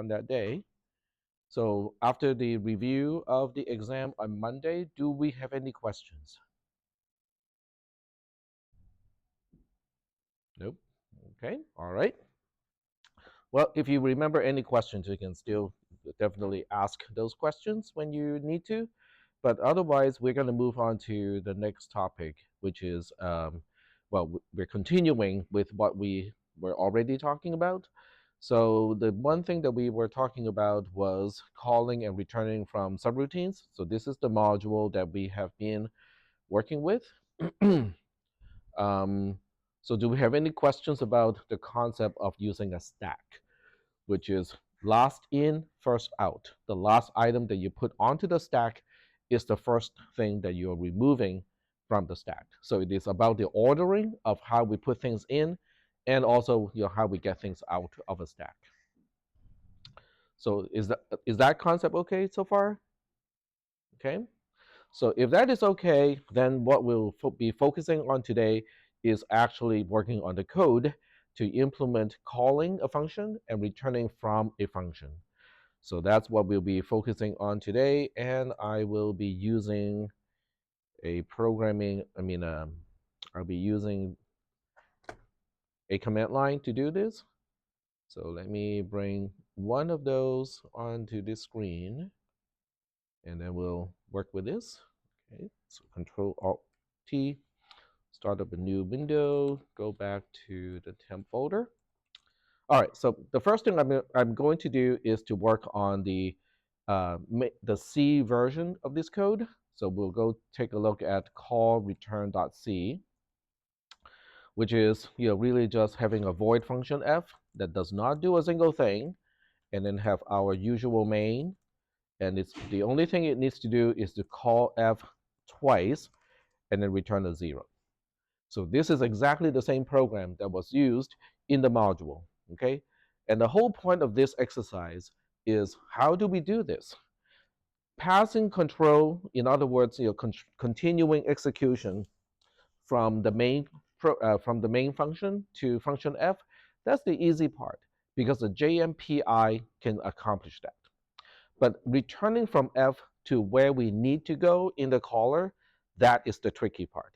on that day. So after the review of the exam on Monday, do we have any questions? Nope. Okay, all right. Well, if you remember any questions, you can still definitely ask those questions when you need to. But otherwise, we're going to move on to the next topic, which is, well, we're continuing with what we were already talking about. So the one thing that we were talking about was calling and returning from subroutines. So this is the module that we have been working with. um, so do we have any questions about the concept of using a stack, which is last in, first out? The last item that you put onto the stack is the first thing that you're removing from the stack. So it is about the ordering of how we put things in and also how we get things out of a stack. So is that concept okay so far? Okay. So if that is okay, then what we'll be focusing on today is actually working on the code to implement calling a function and returning from a function. So that's what we'll be focusing on today, and I will be using a programming, I'll be using a command line to do this. So let me bring one of those onto this screen, and then we'll work with this. Okay, so Control Alt T, start up a new window, go back to the temp folder. All right, so the first thing I'm going to do is to work on the C version of this code. So we'll go take a look at call return.c, which is really just having a void function f that does not do a single thing, and then have our usual main, and it's the only thing it needs to do is to call f twice and then return a 0. So this is exactly the same program that was used in the module, okay? And the whole point of this exercise is, how do we do this? Passing control, in other words, continuing execution from the main function to function f, that's the easy part because the JMPI can accomplish that. But returning from f to where we need to go in the caller, that is the tricky part,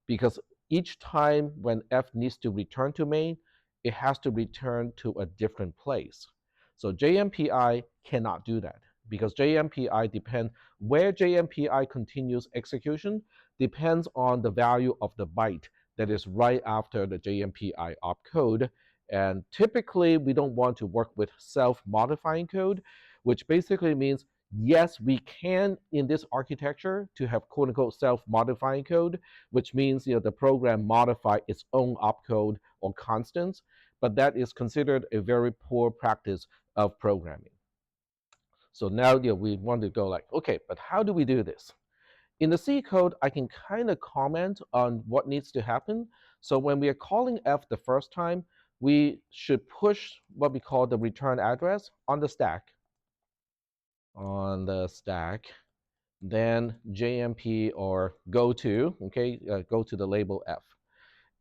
because each time when f needs to return to main, it has to return to a different place. So JMPI cannot do that, because JMPI depends, where JMPI continues execution depends on the value of the byte that is right after the JMPI opcode. And typically, we don't want to work with self-modifying code, which basically means, yes, we can in this architecture to have quote unquote self-modifying code, which means the program modify its own opcode or constants, but that is considered a very poor practice of programming. So now we want to go like, okay, but how do we do this? In the C code, I can kind of comment on what needs to happen. So when we are calling f the first time, we should push what we call the return address on the stack, then JMP or go to, okay, go to the label F.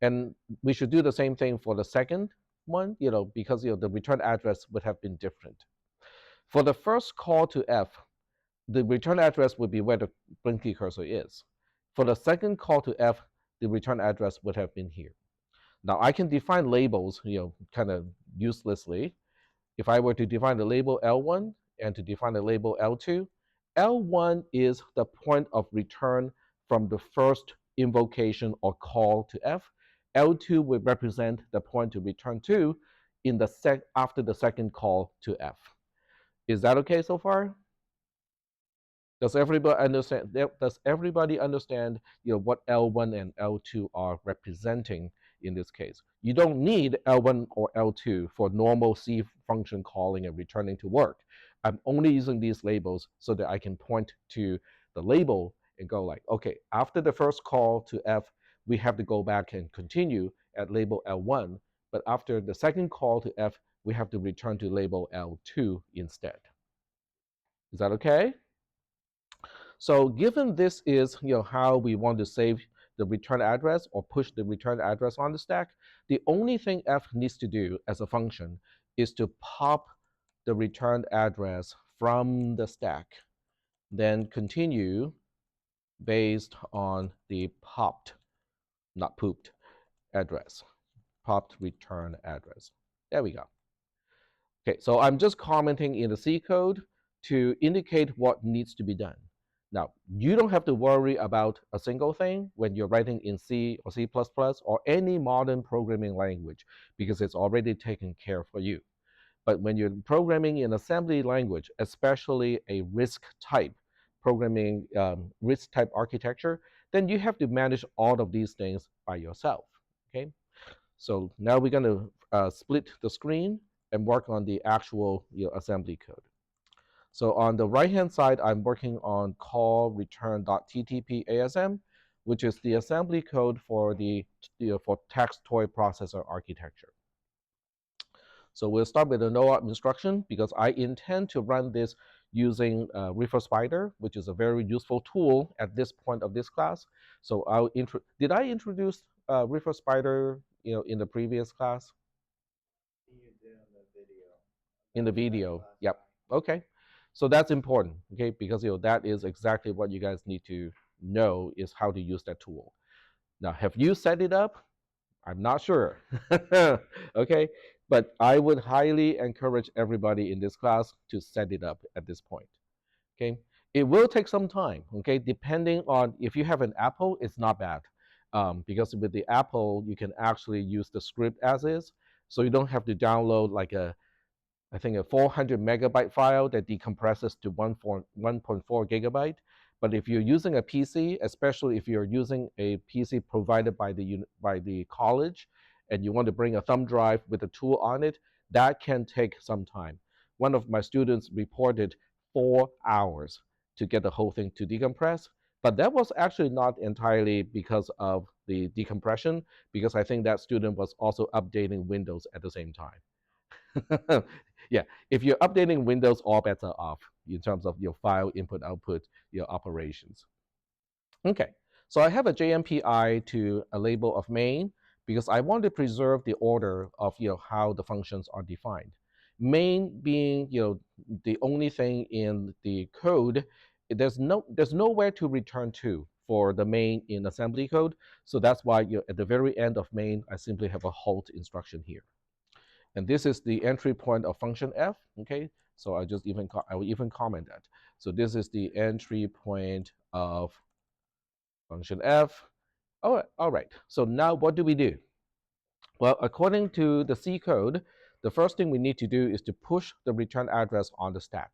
And we should do the same thing for the second one, because the return address would have been different. For the first call to F, the return address would be where the blinky cursor is. For the second call to F, the return address would have been here. Now I can define labels, kind of uselessly. If I were to define the label L1 and to define the label L2, L1 is the point of return from the first invocation or call to F. L2 would represent the point to return to in the after the second call to F. Is that okay so far? Does everybody understand? Does everybody understand what L1 and L2 are representing in this case? You don't need L1 or L2 for normal C function calling and returning to work. I'm only using these labels so that I can point to the label and go like, okay, after the first call to F, we have to go back and continue at label L1, but after the second call to F, we have to return to label L2 instead. Is that okay? So given this is how we want to save the return address or push the return address on the stack, the only thing f needs to do as a function is to pop the returned address from the stack, then continue based on the popped, not pooped, address, popped return address. There we go. Okay, so I'm just commenting in the C code to indicate what needs to be done. Now, you don't have to worry about a single thing when you're writing in C or C++ or any modern programming language because it's already taken care for you. But when you're programming in assembly language, especially a RISC type programming, RISC type architecture, then you have to manage all of these things by yourself. Okay, so now we're going to split the screen and work on the actual assembly code. So on the right-hand side, I'm working on call return.ttp ASM, which is the assembly code for the for text toy processor architecture. So we'll start with the no-op instruction because I intend to run this using ReferSpider, which is a very useful tool at this point of this class. So did I introduce ReferSpider in the previous class? In the video, yep. Okay, so that's important, okay, because that is exactly what you guys need to know is how to use that tool. Now, have you set it up? I'm not sure. Okay, but I would highly encourage everybody in this class to set it up at this point. Okay, it will take some time. Okay, depending on if you have an Apple, it's not bad because with the Apple you can actually use the script as is, so you don't have to download like I think a 400 megabyte file that decompresses to 1.4 gigabyte. But if you're using a PC, especially if you're using a PC provided by the college, and you want to bring a thumb drive with a tool on it, that can take some time. One of my students reported 4 hours to get the whole thing to decompress. But that was actually not entirely because of the decompression, because I think that student was also updating Windows at the same time. Yeah, if you're updating Windows, all bets are off in terms of your file input output, your operations. Okay, so I have a JMPI to a label of main because I want to preserve the order of how the functions are defined. Main being the only thing in the code, there's nowhere to return to for the main in assembly code. So that's why at the very end of main, I simply have a halt instruction here. And this is the entry point of function f, okay? So I will even comment that. So this is the entry point of function f. All right, so now what do we do? Well, according to the C code, the first thing we need to do is to push the return address on the stack.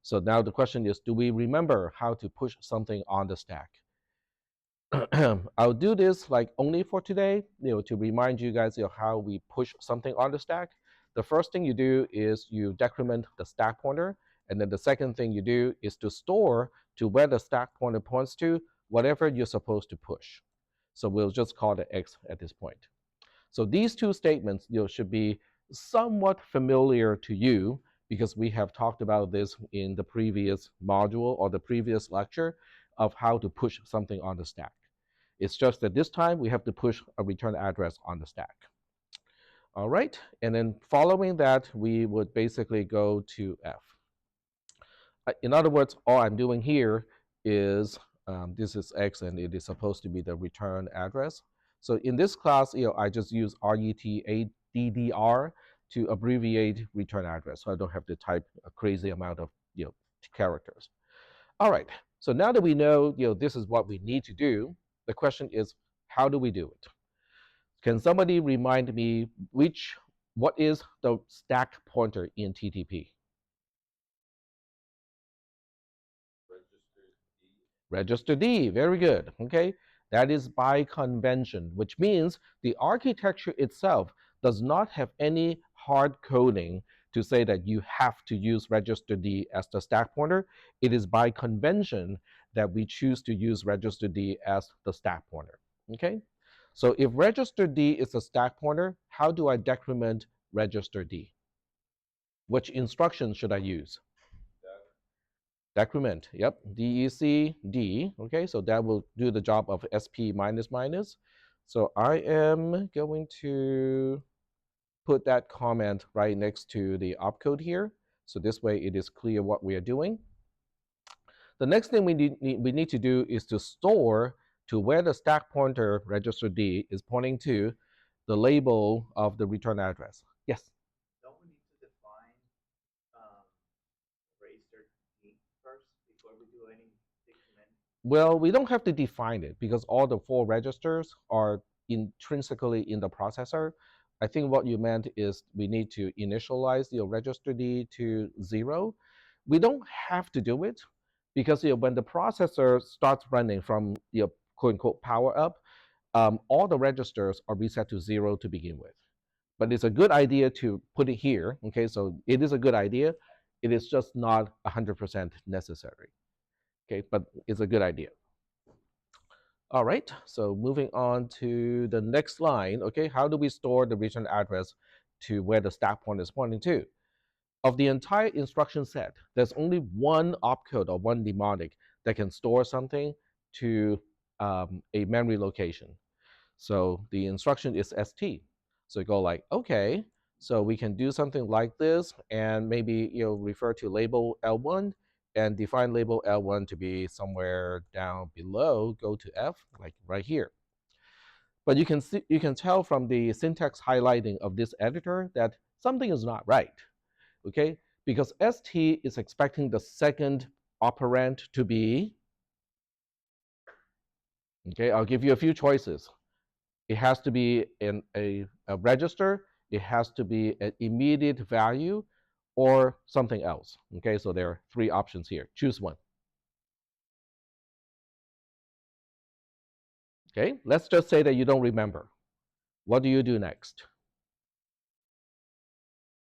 So now the question is, do we remember how to push something on the stack? I'll do this like only for today, to remind you guys how we push something on the stack. The first thing you do is you decrement the stack pointer, and then the second thing you do is to store to where the stack pointer points to whatever you're supposed to push. So we'll just call it X at this point. So these two statements should be somewhat familiar to you because we have talked about this in the previous module or the previous lecture of how to push something on the stack. It's just that this time we have to push a return address on the stack. All right, and then following that, we would basically go to F. In other words, all I'm doing here is this is X and it is supposed to be the return address. So in this class, I just use RETADDR to abbreviate return address, so I don't have to type a crazy amount of characters. All right, so now that we know this is what we need to do, the question is, how do we do it? Can somebody remind me what is the stack pointer in TTP? Register D, very good, okay? That is by convention, which means the architecture itself does not have any hard coding to say that you have to use register D as the stack pointer. It is by convention that we choose to use register D as the stack pointer, okay? So if register D is a stack pointer, how do I decrement register D? Which instruction should I use? Decrement, yep, DEC-D, okay, so that will do the job of SP minus minus. So I am going to put that comment right next to the opcode here. So this way it is clear what we are doing. The next thing we need to do is to store to where the stack pointer register D is pointing to the label of the return address. Yes? Don't we need to define register D first before we do any decrement? Well, we don't have to define it because all the four registers are intrinsically in the processor. I think what you meant is we need to initialize your register D to 0. We don't have to do it because when the processor starts running from your quote unquote power up, all the registers are reset to 0 to begin with. But it's a good idea to put it here. Okay, so it is a good idea. It is just not 100% necessary. Okay, but it's a good idea. All right, so moving on to the next line. Okay, how do we store the return address to where the stack pointer is pointing to? Of the entire instruction set, there's only one opcode or one mnemonic that can store something to a memory location. So the instruction is ST. So you go like, okay, so we can do something like this, and maybe refer to label L1 and define label L1 to be somewhere down below. Go to F, like right here. But you can tell from the syntax highlighting of this editor that something is not right. Okay, because ST is expecting the second operand to be. Okay, I'll give you a few choices. It has to be in a register, it has to be an immediate value, or something else. Okay, so there are three options here. Choose one. Okay, let's just say that you don't remember. What do you do next?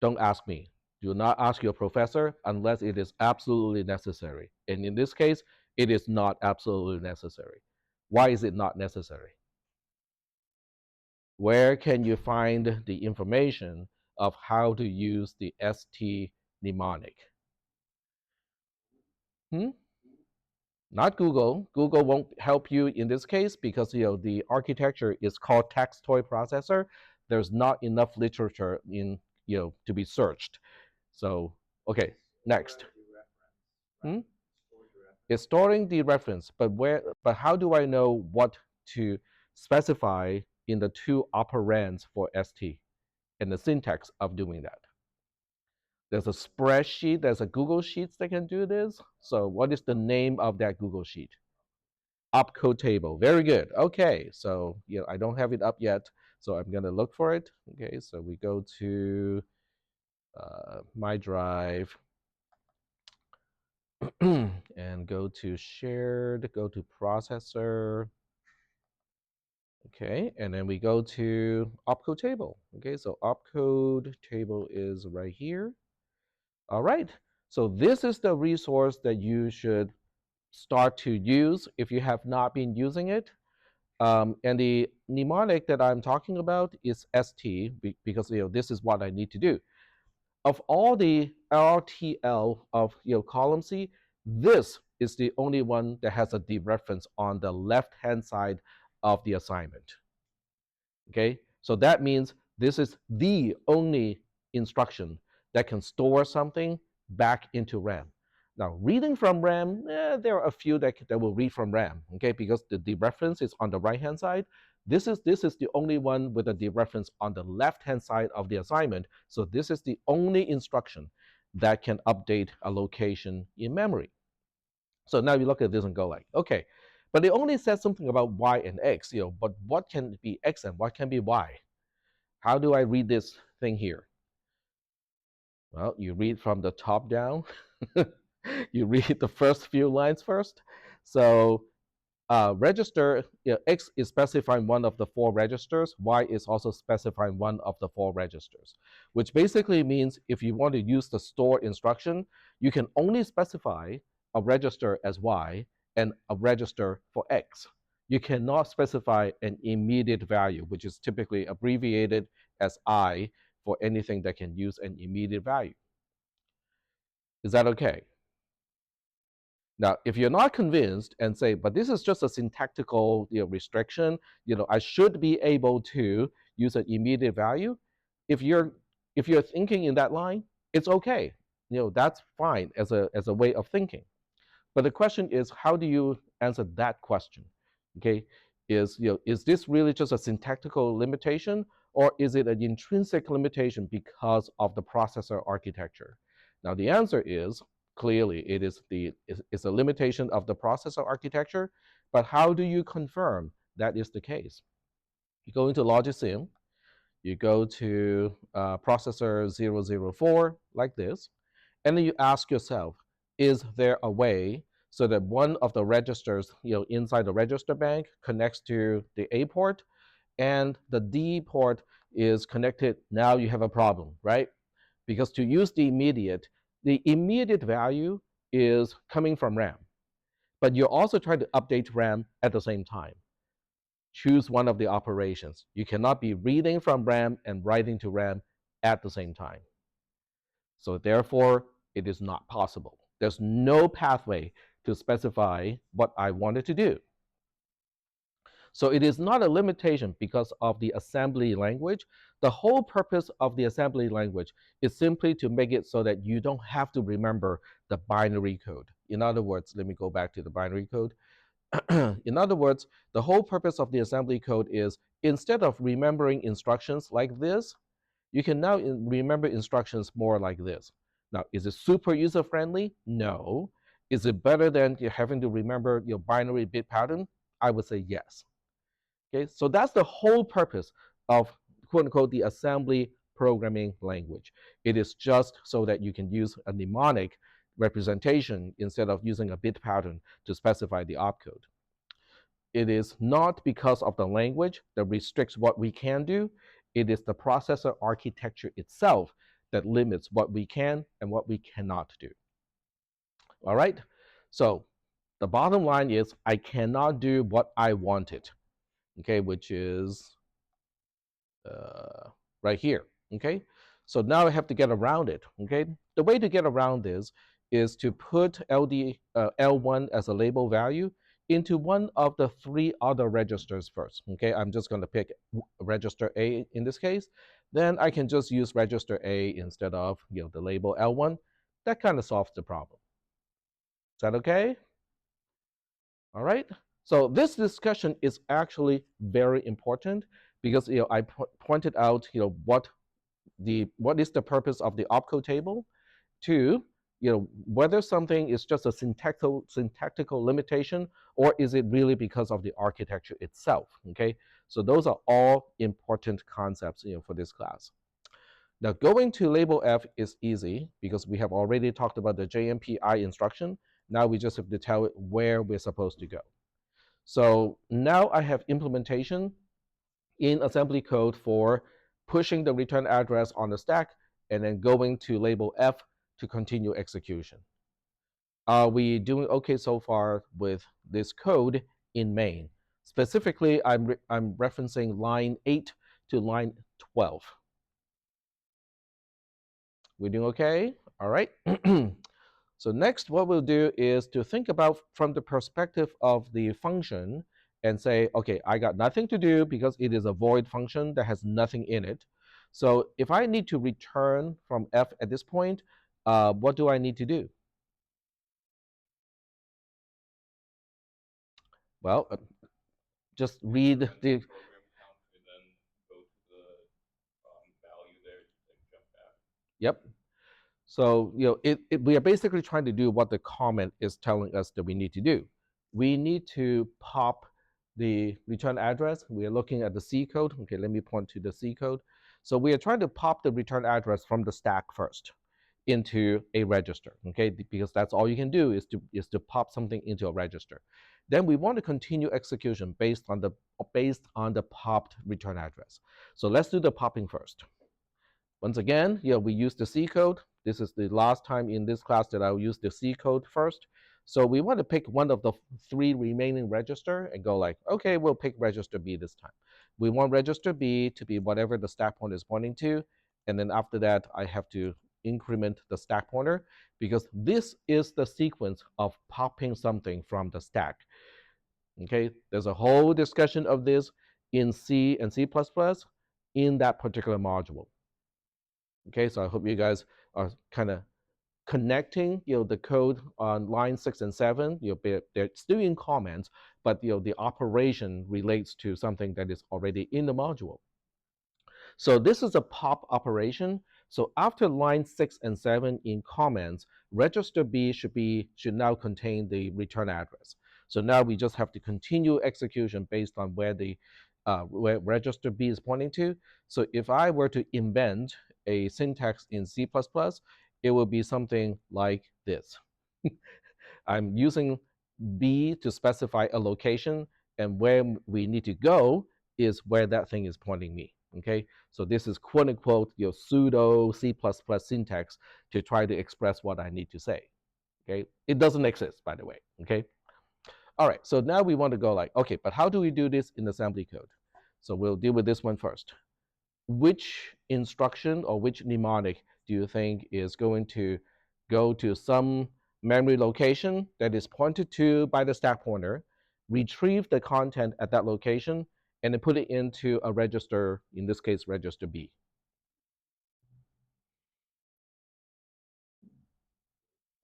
Don't ask me. Do not ask your professor unless it is absolutely necessary. And in this case, it is not absolutely necessary. Why is it not necessary? Where can you find the information of how to use the ST mnemonic? Hmm? Not Google. Google won't help you in this case because the architecture is called text toy processor. There's not enough literature in to be searched. So okay, next. Hmm? It's storing the reference, but how do I know what to specify in the two operands for ST and the syntax of doing that? There's a spreadsheet, there's a Google Sheets that can do this. So what is the name of that Google Sheet? Opcode table. Very good. Okay, so I don't have it up yet, so I'm gonna look for it. Okay, so we go to my drive and go to shared, go to processor. Okay, and then we go to opcode table. Okay, so opcode table is right here. All right, so this is the resource that you should start to use if you have not been using it. And the mnemonic that I'm talking about is ST because this is what I need to do. Of all the RTL of column C, this is the only one that has a dereference on the left-hand side of the assignment. Okay, so that means this is the only instruction that can store something back into RAM. Now, reading from RAM, there are a few that will read from RAM, okay, because the dereference is on the right-hand side. This is the only one with a dereference on the left-hand side of the assignment. So this is the only instruction that can update a location in memory. So now you look at this and go like, okay, but it only says something about y and x, but what can be x and what can be y? How do I read this thing here? Well, you read from the top down. You read the first few lines first. So register, X is specifying one of the four registers, Y is also specifying one of the four registers, which basically means if you want to use the store instruction, you can only specify a register as Y and a register for X. You cannot specify an immediate value, which is typically abbreviated as I for anything that can use an immediate value. Is that okay? Now, if you're not convinced and say, but this is just a syntactical restriction, I should be able to use an immediate value. If you're thinking in that line, it's okay. that's fine as a way of thinking. But the question is, how do you answer that question? Okay, is this really just a syntactical limitation, or is it an intrinsic limitation because of the processor architecture? Now the answer is clearly it is it's a limitation of the processor architecture. But how do you confirm that is the case? You go into LogicSim, you go to processor 004 like this, and then you ask yourself, is there a way so that one of the registers, inside the register bank connects to the A port and the D port is connected? Now you have a problem, right? Because to use the immediate value is coming from RAM, but you're also trying to update RAM at the same time. Choose one of the operations. You cannot be reading from RAM and writing to RAM at the same time. So therefore, it is not possible. There's no pathway to specify what I wanted to do. So it is not a limitation because of the assembly language. The whole purpose of the assembly language is simply to make it so that you don't have to remember the binary code. In other words, let me go back to the binary code. In other words, the whole purpose of the assembly code is, instead of remembering instructions like this, you can now remember instructions more like this. Now, is it super user friendly? No. Is it better than having to remember your binary bit pattern? I would say yes. Okay, so that's the whole purpose of quote unquote the assembly programming language. It is just so that you can use a mnemonic representation instead of using a bit pattern to specify the opcode. It is not because of the language that restricts what we can do. It is the processor architecture itself that limits what we can and what we cannot do. All right? So the bottom line is I cannot do what I wanted, okay, which is right here, okay? So now I have to get around it, okay? The way to get around this is to put L1 as a label value into one of the three other registers first, okay? I'm just going to pick register A in this case. Then I can just use register A instead of the label L1. That kind of solves the problem. Is that okay? All right. So this discussion is actually very important because I pointed out what is the purpose of the opcode table. Two, whether something is just a syntactical limitation or is it really because of the architecture itself. Okay, so those are all important concepts for this class. Now going to label F is easy because we have already talked about the JMPI instruction. Now we just have to tell it where we're supposed to go. So now I have implementation in assembly code for pushing the return address on the stack and then going to label F to continue execution. Are we doing okay so far with this code in main? Specifically, I'm referencing line 8 to line 12. We're doing okay? All right. So next, what we'll do is to think about from the perspective of the function and say, okay, I got nothing to do because it is a void function that has nothing in it. So if I need to return from f at this point, what do I need to do? Well, just read the. Yep. So we are basically trying to do what the comment is telling us that we need to do. We need to pop the return address. We are looking at the C code. Okay, let me point to the C code. So we are trying to pop the return address from the stack first into a register. Okay, because that's all you can do is to pop something into a register. Then we want to continue execution based on the popped return address. So let's do the popping first. Once again, we use the C code. This is the last time in this class that I'll use the C code first. So we want to pick one of the three remaining register and go like, okay, we'll pick register B this time. We want register B to be whatever the stack pointer is pointing to. And then after that, I have to increment the stack pointer because this is the sequence of popping something from the stack. Okay, there's a whole discussion of this in C and C++ in that particular module. Okay, so I hope you guys are kind of connecting the code on line 6 and 7. They're still in comments, but the operation relates to something that is already in the module. So this is a pop operation. So after line 6 and 7 in comments, register B should now contain the return address. So now we just have to continue execution based on where register B is pointing to. So if I were to invent a syntax in C++, it would be something like this. I'm using B to specify a location, and where we need to go is where that thing is pointing me. Okay, so this is quote unquote your pseudo C++ syntax to try to express what I need to say. Okay, it doesn't exist, by the way. Okay, all right, so now we want to go like, okay, but how do we do this in assembly code? So we'll deal with this one first. Which instruction or which mnemonic do you think is going to go to some memory location that is pointed to by the stack pointer, retrieve the content at that location, and then put it into a register, in this case, register B?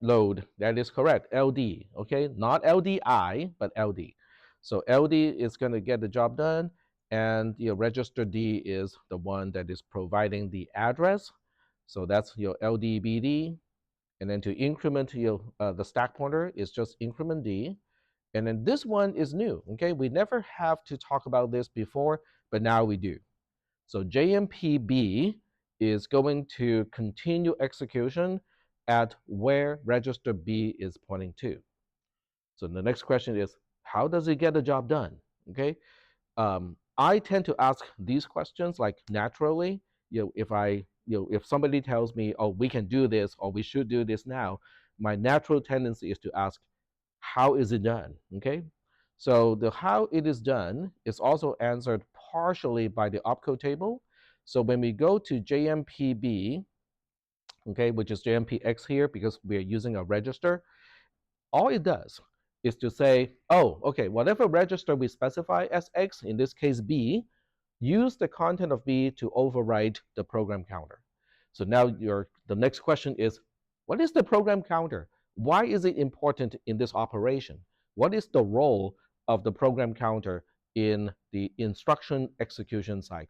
Load, that is correct, LD, okay? Not LDI, but LD. So LD is going to get the job done, and your register D is the one that is providing the address. So that's your LDBD. And then to increment the stack pointer is just increment D. And then this one is new, okay? We never have to talk about this before, but now we do. So JMPB is going to continue execution at where register B is pointing to. So the next question is, how does it get the job done? Okay, I tend to ask these questions like naturally. If somebody tells me, oh, we can do this or we should do this now, my natural tendency is to ask, how is it done? Okay, so the how it is done is also answered partially by the opcode table. So when we go to JMPB, okay, which is JMPX here because we are using a register, all it does is to say, oh, okay, whatever register we specify as X, in this case B, use the content of B to overwrite the program counter. So now the next question is, what is the program counter? Why is it important in this operation? What is the role of the program counter in the instruction execution cycle?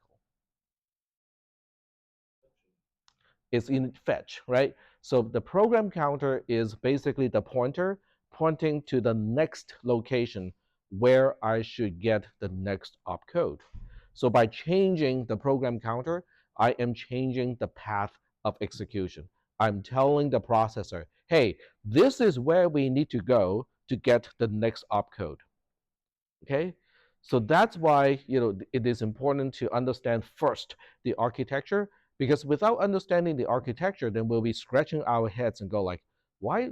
It's in fetch, right? So the program counter is basically the pointer pointing to the next location where I should get the next opcode. So by changing the program counter, I am changing the path of execution. I'm telling the processor, hey, this is where we need to go to get the next opcode. Okay, so that's why it is important to understand first the architecture, because without understanding the architecture, then we'll be scratching our heads and go like, why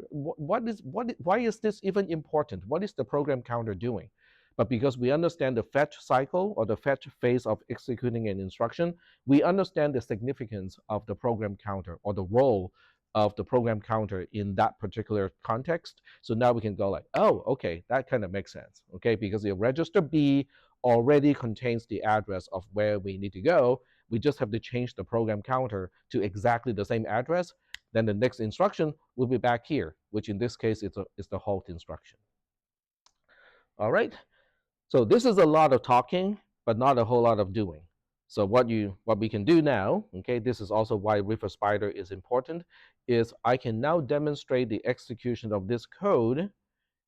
is this even important? What is the program counter doing? But because we understand the fetch cycle or the fetch phase of executing an instruction, we understand the significance of the program counter or the role of the program counter in that particular context. So now we can go like, oh, okay, that kind of makes sense, okay? Because the register B already contains the address of where we need to go. We just have to change the program counter to exactly the same address. Then the next instruction will be back here, which in this case is the halt instruction. All right, so this is a lot of talking, but not a whole lot of doing. So what we can do now, okay, this is also why River Spider is important, is I can now demonstrate the execution of this code,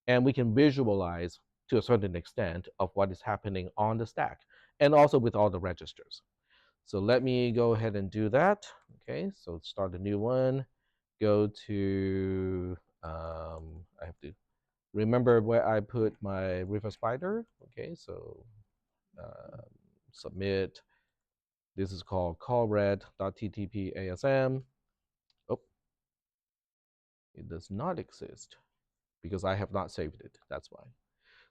and we can visualize to a certain extent of what is happening on the stack, and also with all the registers. So let me go ahead and do that. Okay, so start a new one. Go to, I have to remember where I put my River Spider. Okay, so uh, submit. This is called callred.ttp asm. Oh, it does not exist because I have not saved it. That's why.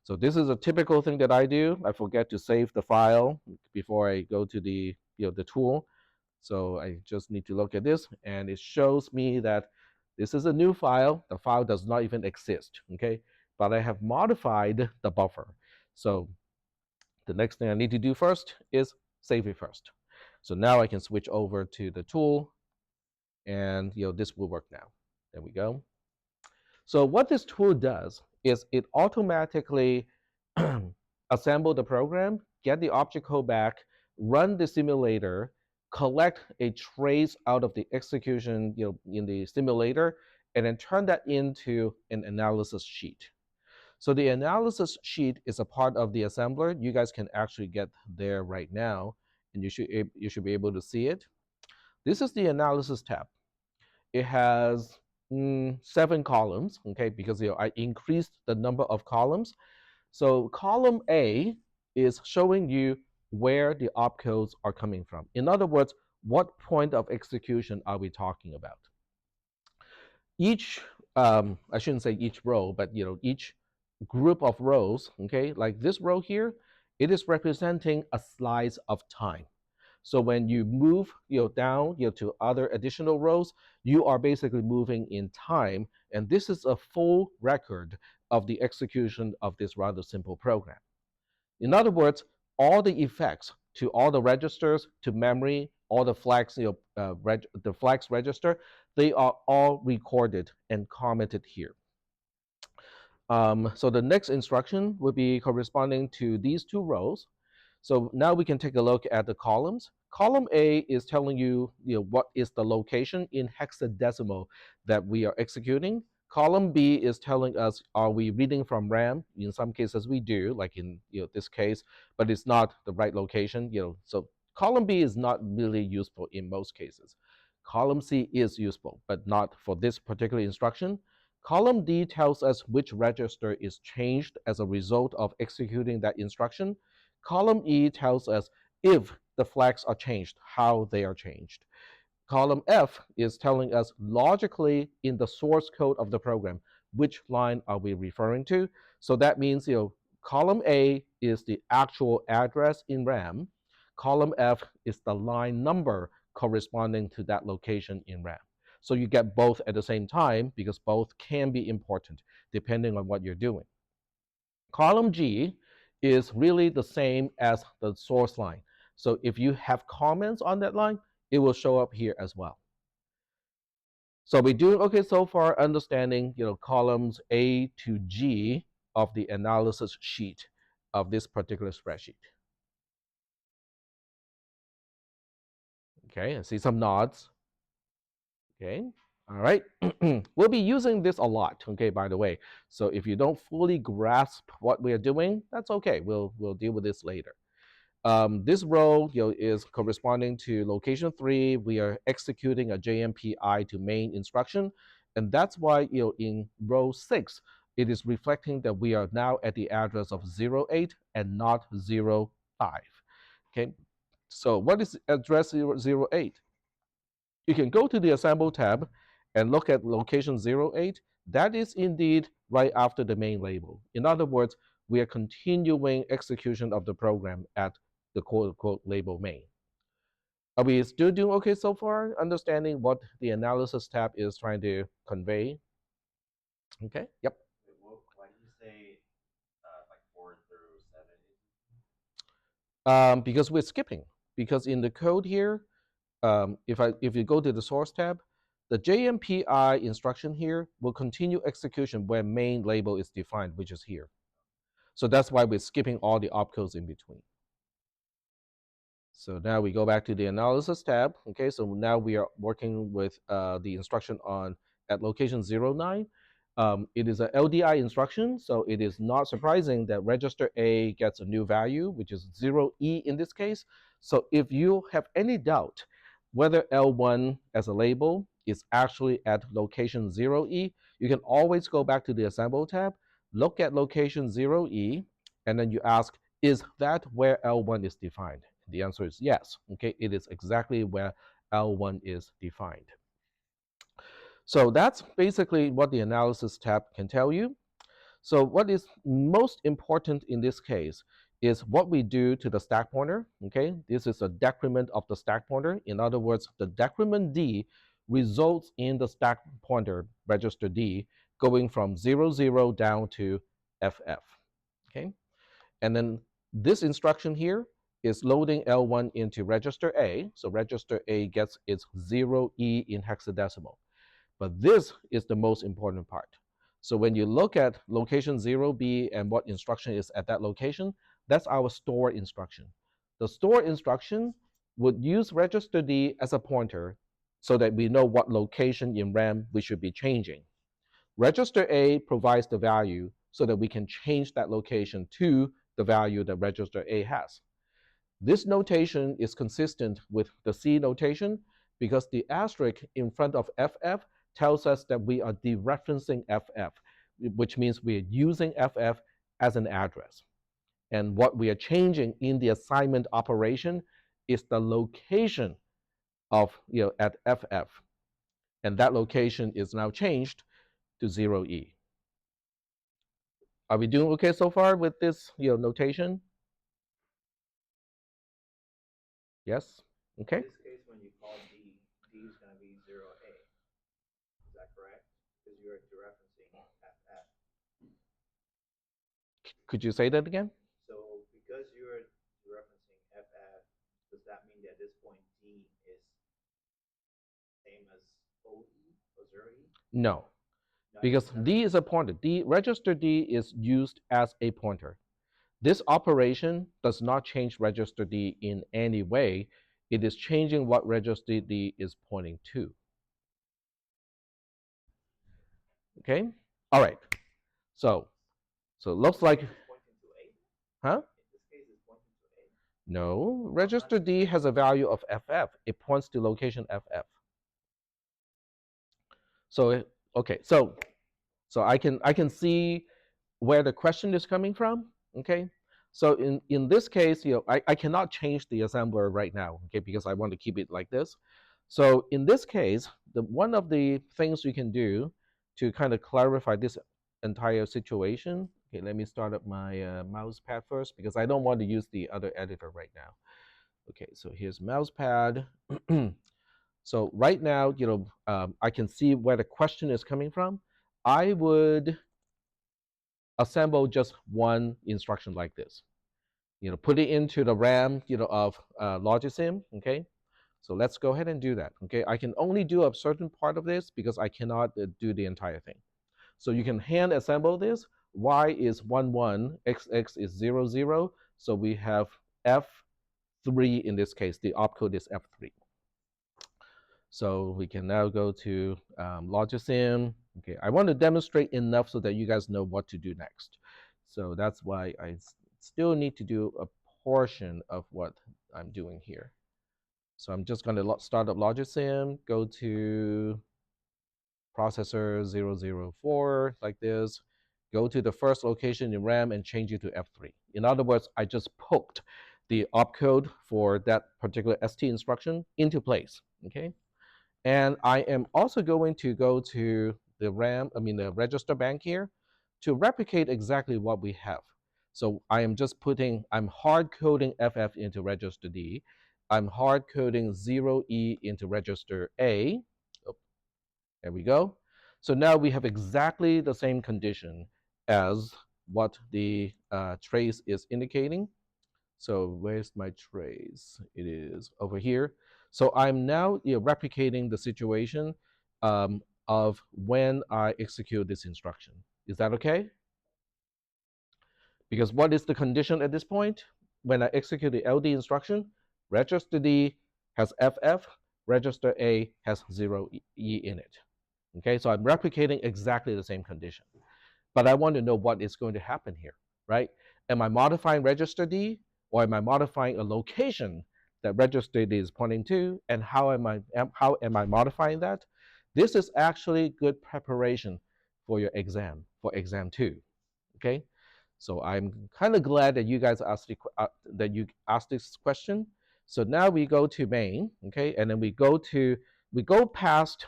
So this is a typical thing that I do. I forget to save the file before I go to the tool. So I just need to look at this, and it shows me that this is a new file. The file does not even exist, okay? But I have modified the buffer. So the next thing I need to do first is save it first. So now I can switch over to the tool, and this will work now. There we go. So what this tool does is it automatically assemble the program, get the object code back, run the simulator, collect a trace out of the execution in the simulator, and then turn that into an analysis sheet. So the analysis sheet is a part of the assembler. You guys can actually get there right now, and you should be able to see it. This is the analysis tab. It has 7 columns, okay, because I increased the number of columns. So column A is showing you where the opcodes are coming from. In other words, what point of execution are we talking about? Each, I shouldn't say each row, but each group of rows, okay, like this row here, it is representing a slice of time. So when you move down to other additional rows, you are basically moving in time, and this is a full record of the execution of this rather simple program. In other words, all the effects to all the registers, to memory, all the flags, the flags register, they are all recorded and commented here. So the next instruction would be corresponding to these 2 rows. So now we can take a look at the columns. Column A is telling you, what is the location in hexadecimal that we are executing. Column B is telling us, are we reading from RAM? In some cases we do, like in this case, but it's not the right location. So column B is not really useful in most cases. Column C is useful, but not for this particular instruction. Column D tells us which register is changed as a result of executing that instruction. Column E tells us if the flags are changed, how they are changed. Column F is telling us logically in the source code of the program, which line are we referring to. So that means, column A is the actual address in RAM. Column F is the line number corresponding to that location in RAM. So you get both at the same time because both can be important depending on what you're doing. Column G is really the same as the source line. So if you have comments on that line, it will show up here as well. So we're doing okay so far, understanding columns A to G of the analysis sheet of this particular spreadsheet. Okay, I see some nods. Okay, all right. We'll be using this a lot, okay, by the way. So if you don't fully grasp what we are doing, that's okay. We'll deal with this later. This row is corresponding to location 3. We are executing a JMPI to main instruction, and that's why in row 6, it is reflecting that we are now at the address of 08 and not 05. Okay, so what is address 008? You can go to the Assemble tab and look at location 08. That is indeed right after the main label. In other words, we are continuing execution of the program at the quote-unquote label main. Are we still doing okay so far, understanding what the analysis tab is trying to convey? Okay, yep. Why do you say like 4 through 7? Because we're skipping. Because in the code here, if you go to the source tab, the JMPI instruction here will continue execution where main label is defined, which is here. So that's why we're skipping all the opcodes in between. So now we go back to the analysis tab. Okay, so now we are working with the instruction on at location 09. It is a LDI instruction, so it is not surprising that register A gets a new value, which is 0E in this case. So if you have any doubt whether L1 as a label is actually at location 0E, you can always go back to the Assemble tab, look at location 0E, and then you ask, is that where L1 is defined? The answer is yes. Okay, it is exactly where L1 is defined. So that's basically what the analysis tab can tell you. So what is most important in this case is what we do to the stack pointer. Okay, this is a decrement of the stack pointer. In other words, the decrement D results in the stack pointer register D going from 00 down to FF. Okay, and then this instruction here is loading L1 into register A. So register A gets its 0E in hexadecimal. But this is the most important part. So when you look at location 0B and what instruction is at that location, that's our store instruction. The store instruction would use register D as a pointer so that we know what location in RAM we should be changing. Register A provides the value so that we can change that location to the value that register A has. This notation is consistent with the C notation because the asterisk in front of FF tells us that we are dereferencing FF, which means we are using FF as an address. And what we are changing in the assignment operation is the location of at FF. And that location is now changed to 0E. Are we doing okay so far with this notation? Yes? Okay. In this case, when you call D, D is going to be 0A. Is that correct? Because you're dereferencing FF. Could you say that again? So because you're dereferencing FF, does that mean that at this point D is same as OE or 0E? No, No, because D is a pointer. Register D is used as a pointer. This operation does not change register D in any way. It is changing what register D is pointing to. Okay? All right. So it looks like, pointing to A. huh? In this case, it's pointing to A. No, register D has a value of FF. It points to location FF. So okay, so I can see where the question is coming from. Okay, so in this case, I cannot change the assembler right now. Okay, because I want to keep it like this. So in this case, one of the things you can do to kind of clarify this entire situation. Okay, let me start up my mouse pad first because I don't want to use the other editor right now. Okay, so here's mouse pad. So right now, I can see where the question is coming from. I would assemble just one instruction like this. Put it into the RAM, of Logisim. Okay, so let's go ahead and do that. Okay, I can only do a certain part of this because I cannot do the entire thing. So you can hand assemble this. Y is 1 1, XX is 0 0. So we have F3 in this case. The opcode is F3. So we can now go to Logisim. Okay, I want to demonstrate enough so that you guys know what to do next. So that's why I still need to do a portion of what I'm doing here. So I'm just going to start up Logisim, go to processor 004 like this, go to the first location in RAM and change it to F3. In other words, I just poked the opcode for that particular ST instruction into place. Okay. And I am also going to go to the the register bank here to replicate exactly what we have. So I am just I'm hard coding FF into register D. I'm hard coding 0E into register A. Oh, there we go. So now we have exactly the same condition as what the trace is indicating. So where's my trace? It is over here. So I'm now replicating the situation of when I execute this instruction. Is that okay? Because what is the condition at this point? When I execute the LD instruction, register D has FF, register A has 0E in it. Okay, so I'm replicating exactly the same condition. But I want to know what is going to happen here, right? Am I modifying register D or am I modifying a location that register D is pointing to? And how am I modifying that? This is actually good preparation for your exam, for exam 2. Okay, so I'm kind of glad that you guys asked this question. So now we go to main, okay, and then we go past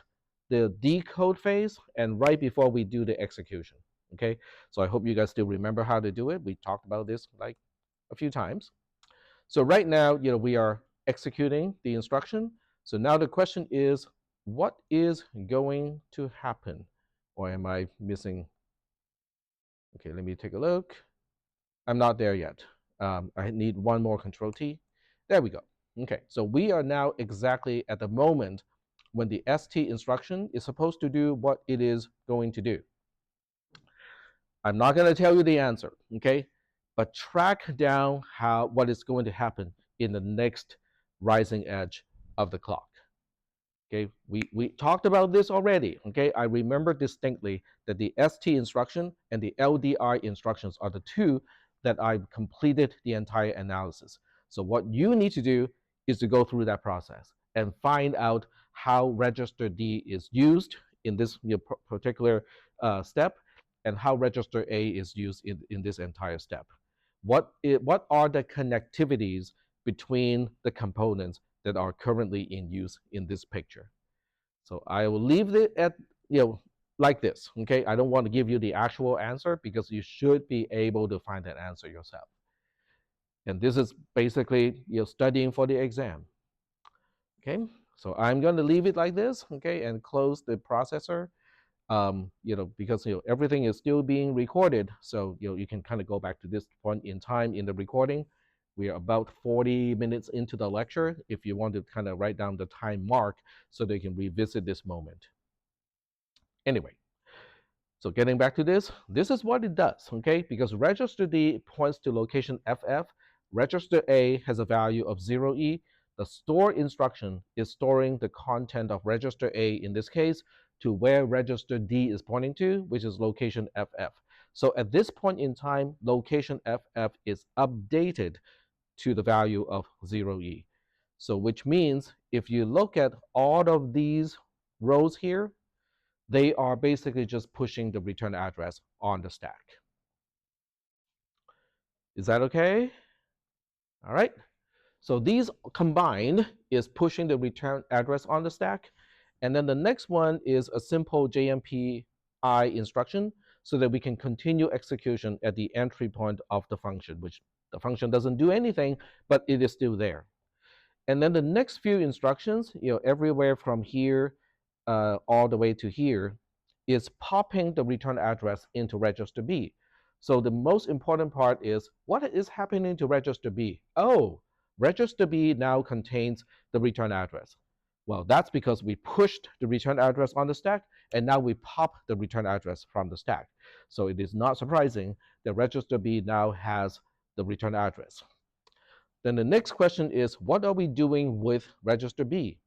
the decode phase and right before we do the execution. Okay, so I hope you guys still remember how to do it. We talked about this like a few times. So right now, we are executing the instruction. So now the question is, what is going to happen? Or am I missing? Okay, let me take a look. I'm not there yet. I need one more control T. There we go. Okay, so we are now exactly at the moment when the ST instruction is supposed to do what it is going to do. I'm not going to tell you the answer, okay? But track down what is going to happen in the next rising edge of the clock. Okay, we talked about this already. Okay, I remember distinctly that the ST instruction and the LDI instructions are the two that I completed the entire analysis. So what you need to do is to go through that process and find out how register D is used in this particular step, and how register A is used in this entire step. What are the connectivities between the components that are currently in use in this picture? So I will leave it at, like this. Okay, I don't want to give you the actual answer because you should be able to find that answer yourself. And this is basically studying for the exam. Okay, so I'm going to leave it like this. Okay, and close the processor. Because everything is still being recorded, so you can kind of go back to this point in time in the recording. We are about 40 minutes into the lecture. If you want to kind of write down the time mark so they can revisit this moment. Anyway, so getting back to this is what it does, okay? Because register D points to location FF, register A has a value of 0E. The store instruction is storing the content of register A, in this case, to where register D is pointing to, which is location FF. So at this point in time, location FF is updated to the value of 0E. So which means if you look at all of these rows here, they are basically just pushing the return address on the stack. Is that okay? All right. So these combined is pushing the return address on the stack. And then the next one is a simple JMP I instruction so that we can continue execution at the entry point of the function, which the function doesn't do anything, but it is still there. And then the next few instructions, everywhere from here all the way to here, is popping the return address into register B. So the most important part is what is happening to register B? Oh, register B now contains the return address. Well, that's because we pushed the return address on the stack, and now we pop the return address from the stack. So it is not surprising that register B now has the return address. Then the next question is, what are we doing with register B?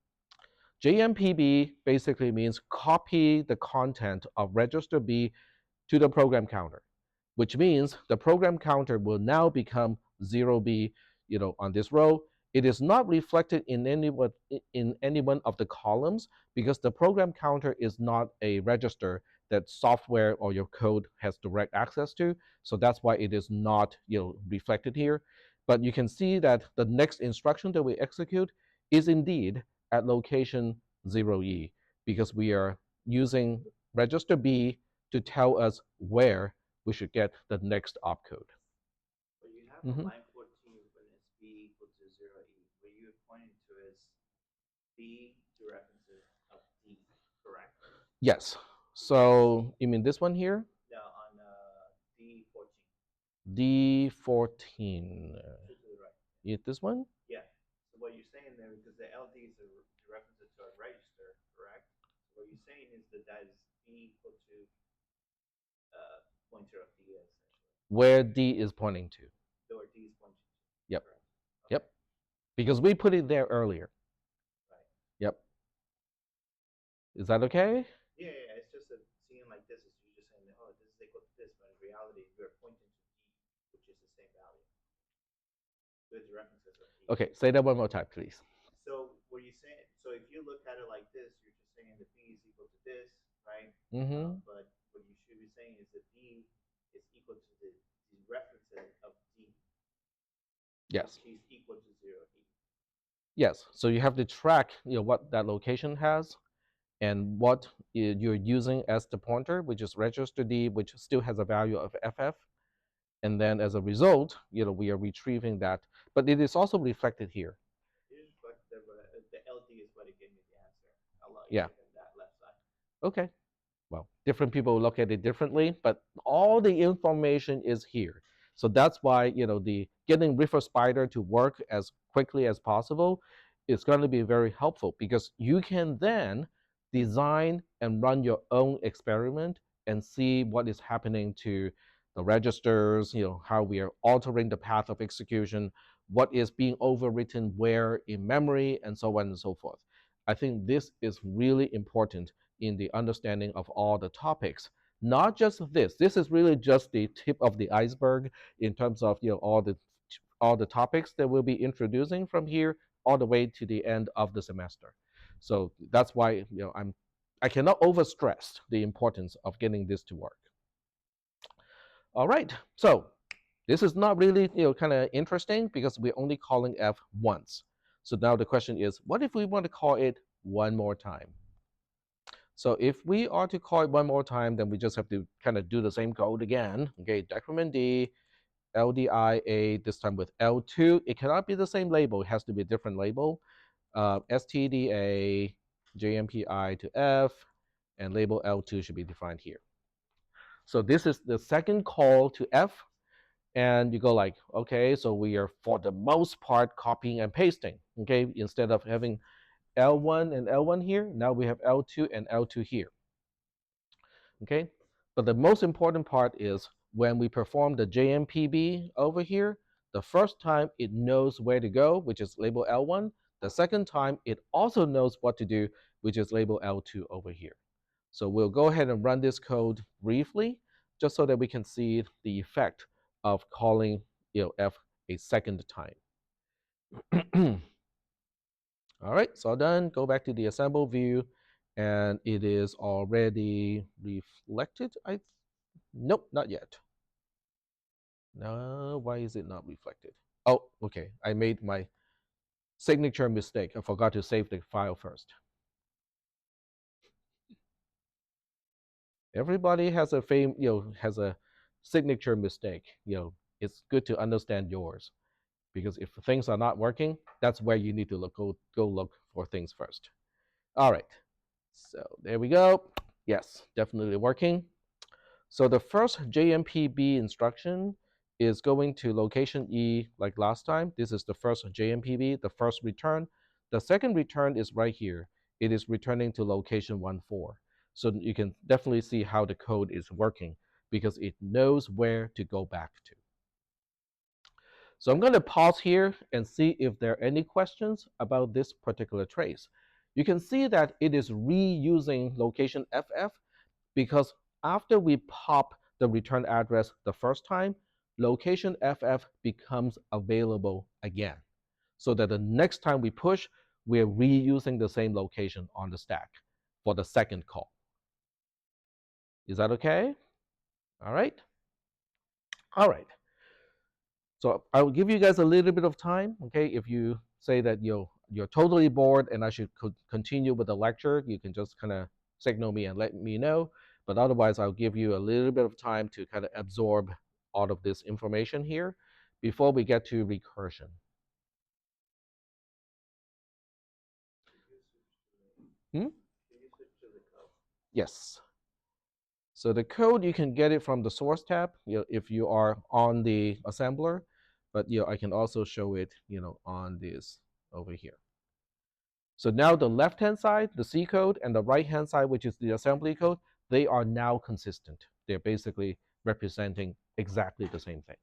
JMPB basically means copy the content of register B to the program counter, which means the program counter will now become 0B, on this row. It is not reflected in any one of the columns because the program counter is not a register that software or your code has direct access to. So that's why it is not, reflected here. But you can see that the next instruction that we execute is indeed at location 0E because we are using register B to tell us where we should get the next opcode. But you have on line 14 when it's B equal to 0E, where you're pointing to is B to references of D, correct? Yes. So you mean this one here? No, on D14. D14. To the right. This one? Yeah. So what you're saying there, because the LD is a reference to a register, correct? So what you're saying is that is B equal to pointer of D essentially. Where D is pointing to. So where D is pointing to. Yep. Correct. Okay. Yep. Because we put it there earlier. Right. Yep. Is that okay? Yeah, yeah. It's just that seeing like this is you're just saying, oh, this is equal to this, but in reality, we're pointing to D, which is the same value. With references of D. Okay, say that one more time, please. So what you saying? So if you look at it like this, you're just saying that B is equal to this, right? But what you should be saying is that D is equal to the references of D. Yes. Which is equal to 0E. Yes. So you have to track, what that location has, and what you're using as the pointer, which is register D, which still has a value of FF. And then as a result, we are retrieving that, but it is also reflected here. But the LD is what it gave me the answer. Yeah. That left side. Okay. Well, different people look at it differently, but all the information is here. So that's why, the getting River Spider to work as quickly as possible is going to be very helpful because you can then design and run your own experiment and see what is happening to the registers, how we are altering the path of execution, what is being overwritten where in memory, and so on and so forth. I think this is really important in the understanding of all the topics. Not just this. This is really just the tip of the iceberg in terms of all the topics that we'll be introducing from here all the way to the end of the semester. So that's why I cannot overstress the importance of getting this to work. All right. So this is not really kind of interesting because we're only calling f once. So now the question is, what if we want to call it one more time? So if we are to call it one more time, then we just have to kind of do the same code again. Okay, decrement D, LDIA, this time with L2. It cannot be the same label. It has to be a different label. STDA, JMPI to F, and label L2 should be defined here. So this is the second call to F. And you go like, okay, so we are for the most part copying and pasting. Okay, instead of having L1 and L1 here, now we have L2 and L2 here. Okay, but the most important part is when we perform the JMPB over here, the first time it knows where to go, which is label L1. The second time it also knows what to do, which is label L2 over here. So we'll go ahead and run this code briefly, just so that we can see the effect of calling F a second time. All right, it's all done. Go back to the assemble view, and it is already reflected. Nope, not yet. No, why is it not reflected? Oh, okay. I made my signature mistake. I forgot to save the file first. Everybody has a has a signature mistake. It's good to understand yours because if things are not working, that's where you need to go look for things first. All right. So there we go. Yes, definitely working. So the first JMPB instruction is going to location E like last time. This is the first JMPB, the first return. The second return is right here. It is returning to location 14. So you can definitely see how the code is working because it knows where to go back to. So I'm going to pause here and see if there are any questions about this particular trace. You can see that it is reusing location FF because after we pop the return address the first time, location FF becomes available again. So that the next time we push, we're reusing the same location on the stack for the second call. Is that okay? All right. All right. So I will give you guys a little bit of time, okay? If you say that you're totally bored and I should continue with the lecture, you can just kind of signal me and let me know. But otherwise, I'll give you a little bit of time to kind of absorb all of this information here before we get to recursion. Hmm? Yes. So the code, you can get it from the source tab, if you are on the assembler, but I can also show it, on this over here. So now the left-hand side, the C code, and the right-hand side, which is the assembly code, they are now consistent. They're basically representing exactly the same thing.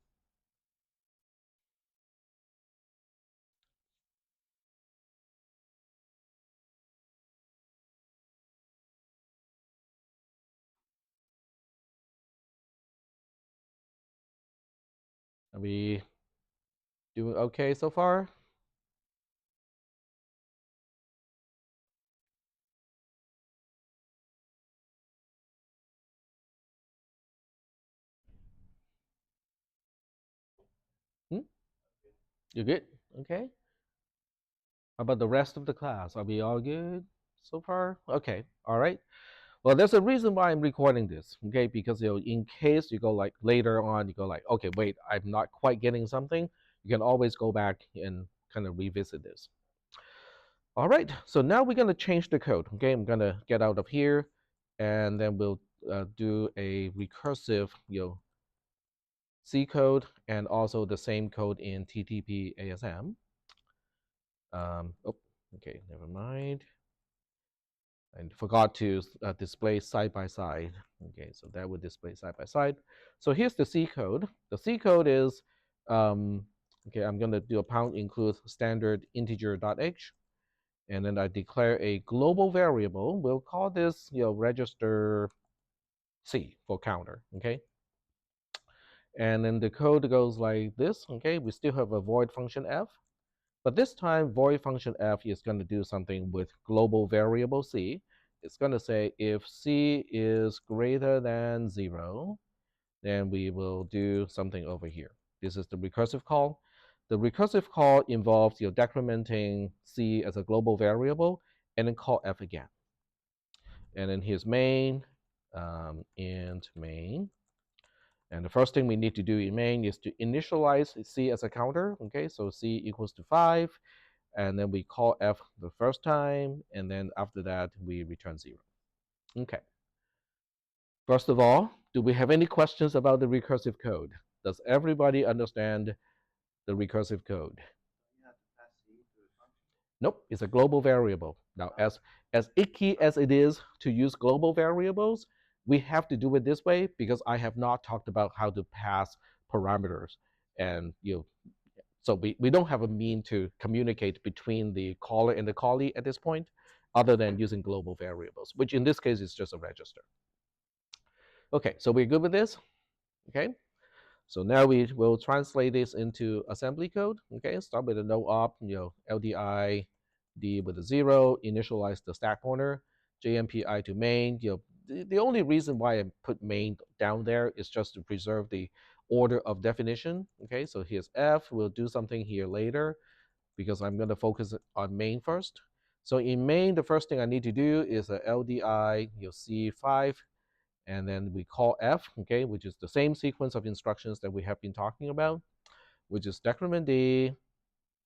Are we doing okay so far? Hmm? You're good? Okay. How about the rest of the class? Are we all good so far? Okay. All right. Well, there's a reason why I'm recording this, okay? Because in case you go like later on, you go like, okay, wait, I'm not quite getting something. You can always go back and kind of revisit this. All right, so now we're going to change the code. Okay, I'm going to get out of here, and then we'll do a recursive, C code, and also the same code in TTP ASM. Oh, Okay, never mind. I forgot to display side by side. Okay, so that would display side by side. So here's the C code. The C code is, um, okay, I'm going to do a pound include standard integer.h, and then I declare a global variable. We'll call this, register C for counter. Okay, and then the code goes like this. Okay, we still have a void function f, but this time void function f is going to do something with global variable c. It's going to say if c is greater than 0, then we will do something over here. This is the recursive call. The recursive call involves decrementing c as a global variable and then call f again. And then here's main, int main. And the first thing we need to do in main is to initialize c as a counter. Okay, so c equals to 5, and then we call f the first time, and then after that we return 0. Okay. First of all, do we have any questions about the recursive code? Does everybody understand the recursive code? You have to pass C to the function. Nope, it's a global variable. Now, as icky as it is to use global variables, we have to do it this way because I have not talked about how to pass parameters. And so we don't have a mean to communicate between the caller and the callee at this point, other than using global variables, which in this case is just a register. Okay, so we're good with this. Okay, so now we will translate this into assembly code. Okay, start with a no op, LDI D with a 0, initialize the stack pointer, JMPI to main. The only reason why I put main down there is just to preserve the order of definition. Okay, so here's F. We'll do something here later because I'm going to focus on main first. So in main, the first thing I need to do is a LDI, C5, and then we call F, okay, which is the same sequence of instructions that we have been talking about, which is decrement D,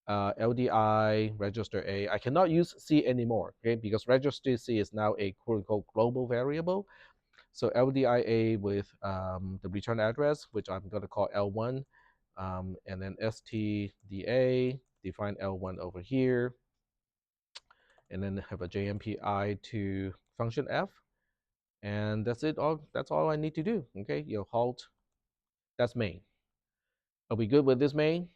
LDI, register A. I cannot use C anymore, okay, because register C is now a quote unquote global variable. So LDIA with the return address, which I'm going to call L1, and then STDA, define L1 over here, and then have a JMPI to function F, and that's it. That's all I need to do. Okay, halt. That's main. Are we good with this main?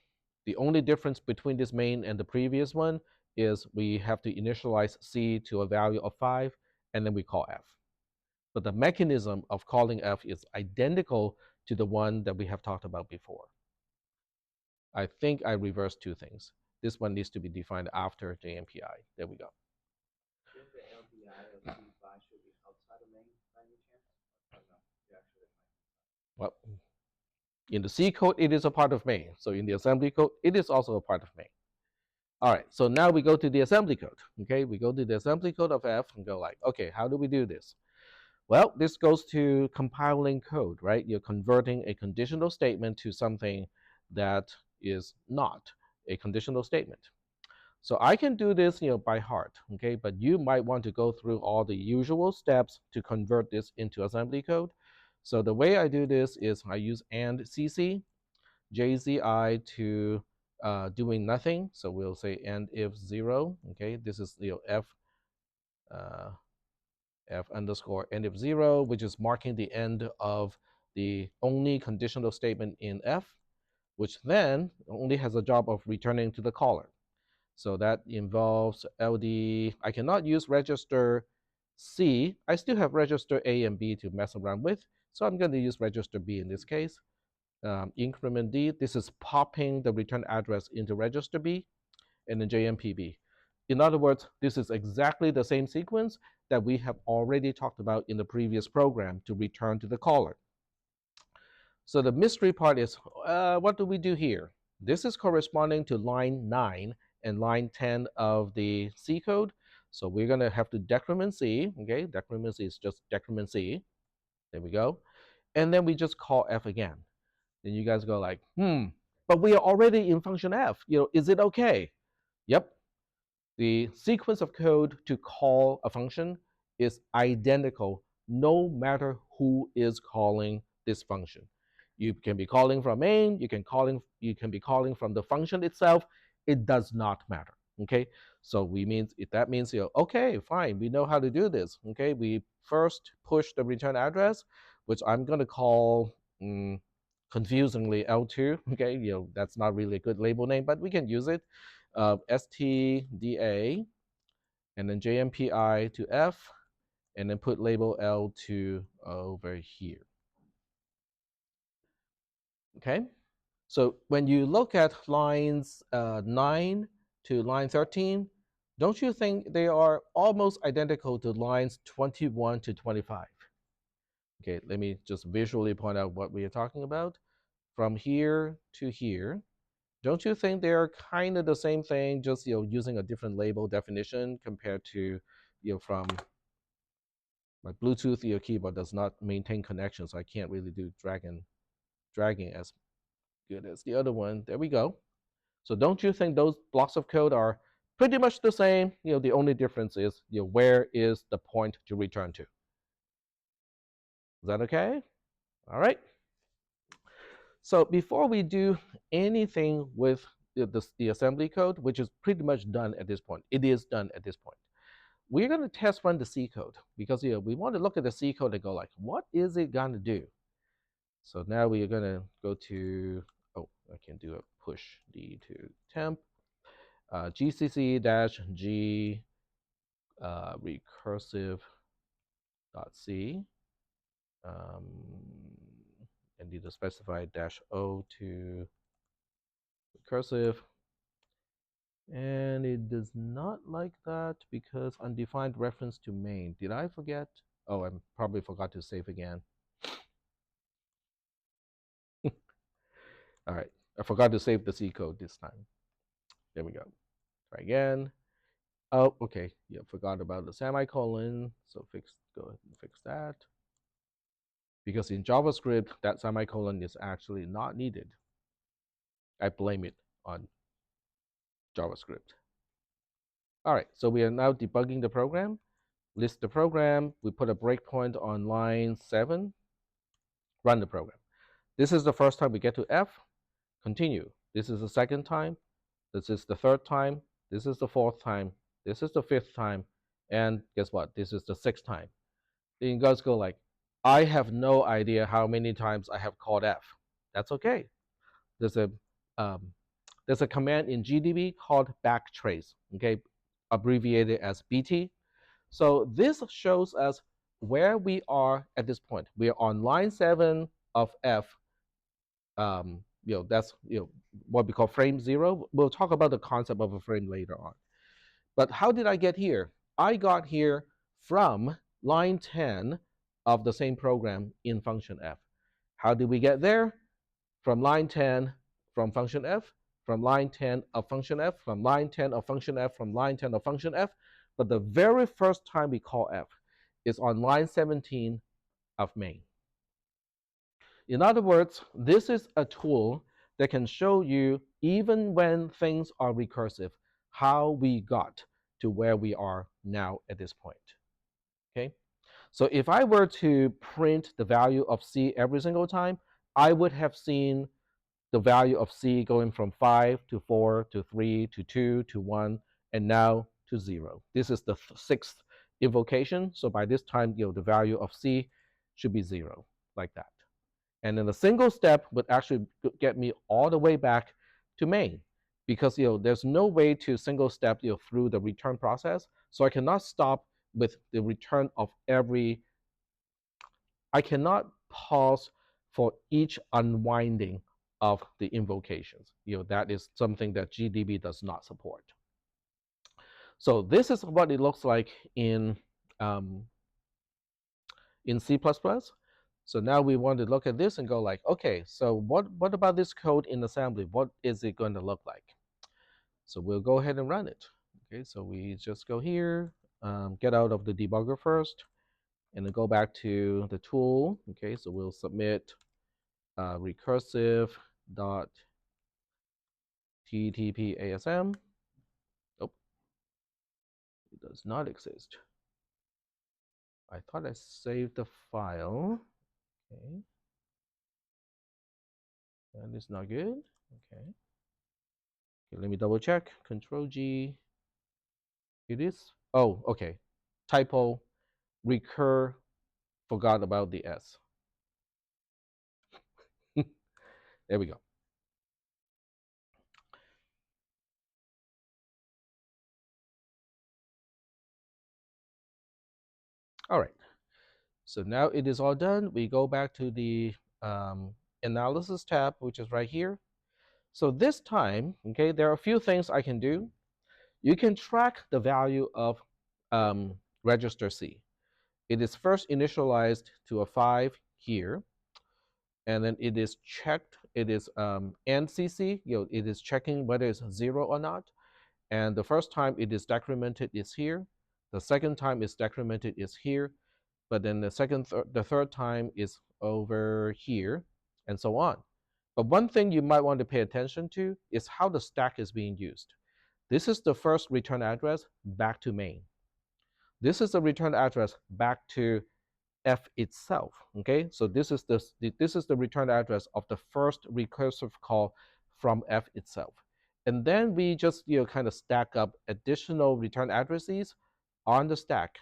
The only difference between this main and the previous one is we have to initialize C to a value of 5, and then we call F. But the mechanism of calling F is identical to the one that we have talked about before. I think I reversed two things. This one needs to be defined after JMPI. There we go. Shouldn't the LDI of C5 should be outside of main by any chance? Or no, you actually might. Well, in the C code, it is a part of main. So in the assembly code, it is also a part of main. All right, so now we go to the assembly code. Okay, we go to the assembly code of F and go like, okay, how do we do this? Well, this goes to compiling code, right? You're converting a conditional statement to something that is not a conditional statement. So I can do this, by heart, okay? But you might want to go through all the usual steps to convert this into assembly code. So the way I do this is I use and cc, jzi to doing nothing. So we'll say and if 0, okay? This is f uh, f underscore end of 0, which is marking the end of the only conditional statement in f, which then only has a job of returning to the caller. So that involves LD. I cannot use register C. I still have register A and B to mess around with. So I'm going to use register B in this case. Increment D, this is popping the return address into register B, and then JMPB. In other words, this is exactly the same sequence that we have already talked about in the previous program to return to the caller. So the mystery part is, what do we do here? This is corresponding to line 9 and line 10 of the C code. So we're going to have to decrement C. Okay, decrement C is just decrement C. There we go. And then we just call F again. Then you guys go like, but we are already in function F. Is it okay? Yep. The sequence of code to call a function is identical no matter who is calling this function. You can be calling from main, you can be calling from the function itself. It does not matter. Okay, so that means okay, fine, we know how to do this. Okay, we first push the return address, which I'm going to call confusingly L2. Okay, that's not really a good label name, but we can use it. STDA, and then JMPI to F, and then put label L2 over here. Okay, so when you look at lines 9 to line 13, don't you think they are almost identical to lines 21 to 25? Okay, let me just visually point out what we are talking about. From here to here, don't you think they're kind of the same thing, just using a different label definition compared to from my Bluetooth keyboard does not maintain connection, so I can't really do dragging as good as the other one. There we go. So don't you think those blocks of code are pretty much the same? The only difference is where is the point to return to. Is that okay? All right. So before we do anything with the assembly code, which is pretty much done at this point, it is done at this point. We're going to test run the C code because we want to look at the C code and go like, what is it going to do? So now we are going to go to, oh, I can do a push D to temp, gcc-g recursive.c, and need to specify -o to recursive. And it does not like that because undefined reference to main. Did I forget? Oh, I probably forgot to save again. All right, I forgot to save the C code this time. There we go. Try again. Oh, okay. Yeah, forgot about the semicolon. So go ahead and fix that. Because in JavaScript, that semicolon is actually not needed. I blame it on JavaScript. All right, so we are now debugging the program. List the program. We put a breakpoint on line 7. Run the program. This is the first time we get to F. Continue. This is the second time. This is the third time. This is the fourth time. This is the fifth time. And guess what? This is the sixth time. Then you guys go like, I have no idea how many times I have called F. That's okay. There's a um, there's a command in GDB called backtrace, okay, abbreviated as BT. So this shows us where we are at this point. We are on line 7 of F. That's what we call frame 0. We'll talk about the concept of a frame later on. But how did I get here? I got here from line 10 of the same program in function F. How did we get there? From line 10 from function F, from line 10 of function F, from line 10 of function F, from line 10 of function F. But the very first time we call F is on line 17 of main. In other words, this is a tool that can show you, even when things are recursive, how we got to where we are now at this point. Okay, so if I were to print the value of C every single time, I would have seen the value of C going from 5 to 4 to 3 to 2 to 1 and now to 0. This is the sixth invocation. So by this time, the value of C should be 0, like that. And then a single step would actually get me all the way back to main, because there's no way to single step through the return process. So I cannot stop with the return of I cannot pause for each unwinding of the invocations. That is something that GDB does not support. So this is what it looks like in C++. So now we want to look at this and go like, okay, so what about this code in assembly? What is it going to look like? So we'll go ahead and run it. Okay, so we just go here, get out of the debugger first, and then go back to the tool. Okay, so we'll submit recursive dot ttpasm. Nope, it does not exist. I thought I saved the file. Okay, that is not good. Okay, let me double check. Control G. It is. Oh, okay. Typo. Recur. Forgot about the S. There we go. All right. So now it is all done. We go back to the um, analysis tab, which is right here. So this time, okay, there are a few things I can do. You can track the value of register C. It is first initialized to a 5 here, and then it is checked. It is NCC, it is checking whether it's 0 or not. And the first time it is decremented is here. The second time it's decremented is here. But then the third time is over here, and so on. But one thing you might want to pay attention to is how the stack is being used. This is the first return address back to main. This is the return address back to F itself. Okay, so this is the return address of the first recursive call from F itself. And then we just kind of stack up additional return addresses on the stack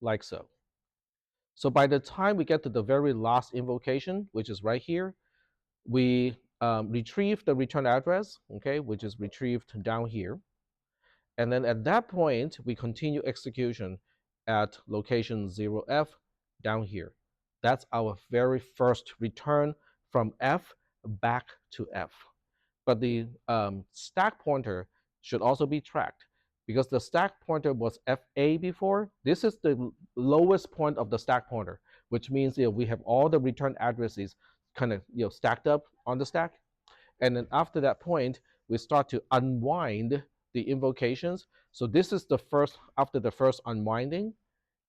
like so. So by the time we get to the very last invocation, which is right here, we retrieve the return address, okay, which is retrieved down here. And then at that point, we continue execution at location 0F down here. That's our very first return from F back to F. But the stack pointer should also be tracked because the stack pointer was FA before. This is the lowest point of the stack pointer, which means we have all the return addresses kind of stacked up on the stack. And then after that point, we start to unwind the invocations. So this is the first, after the first unwinding,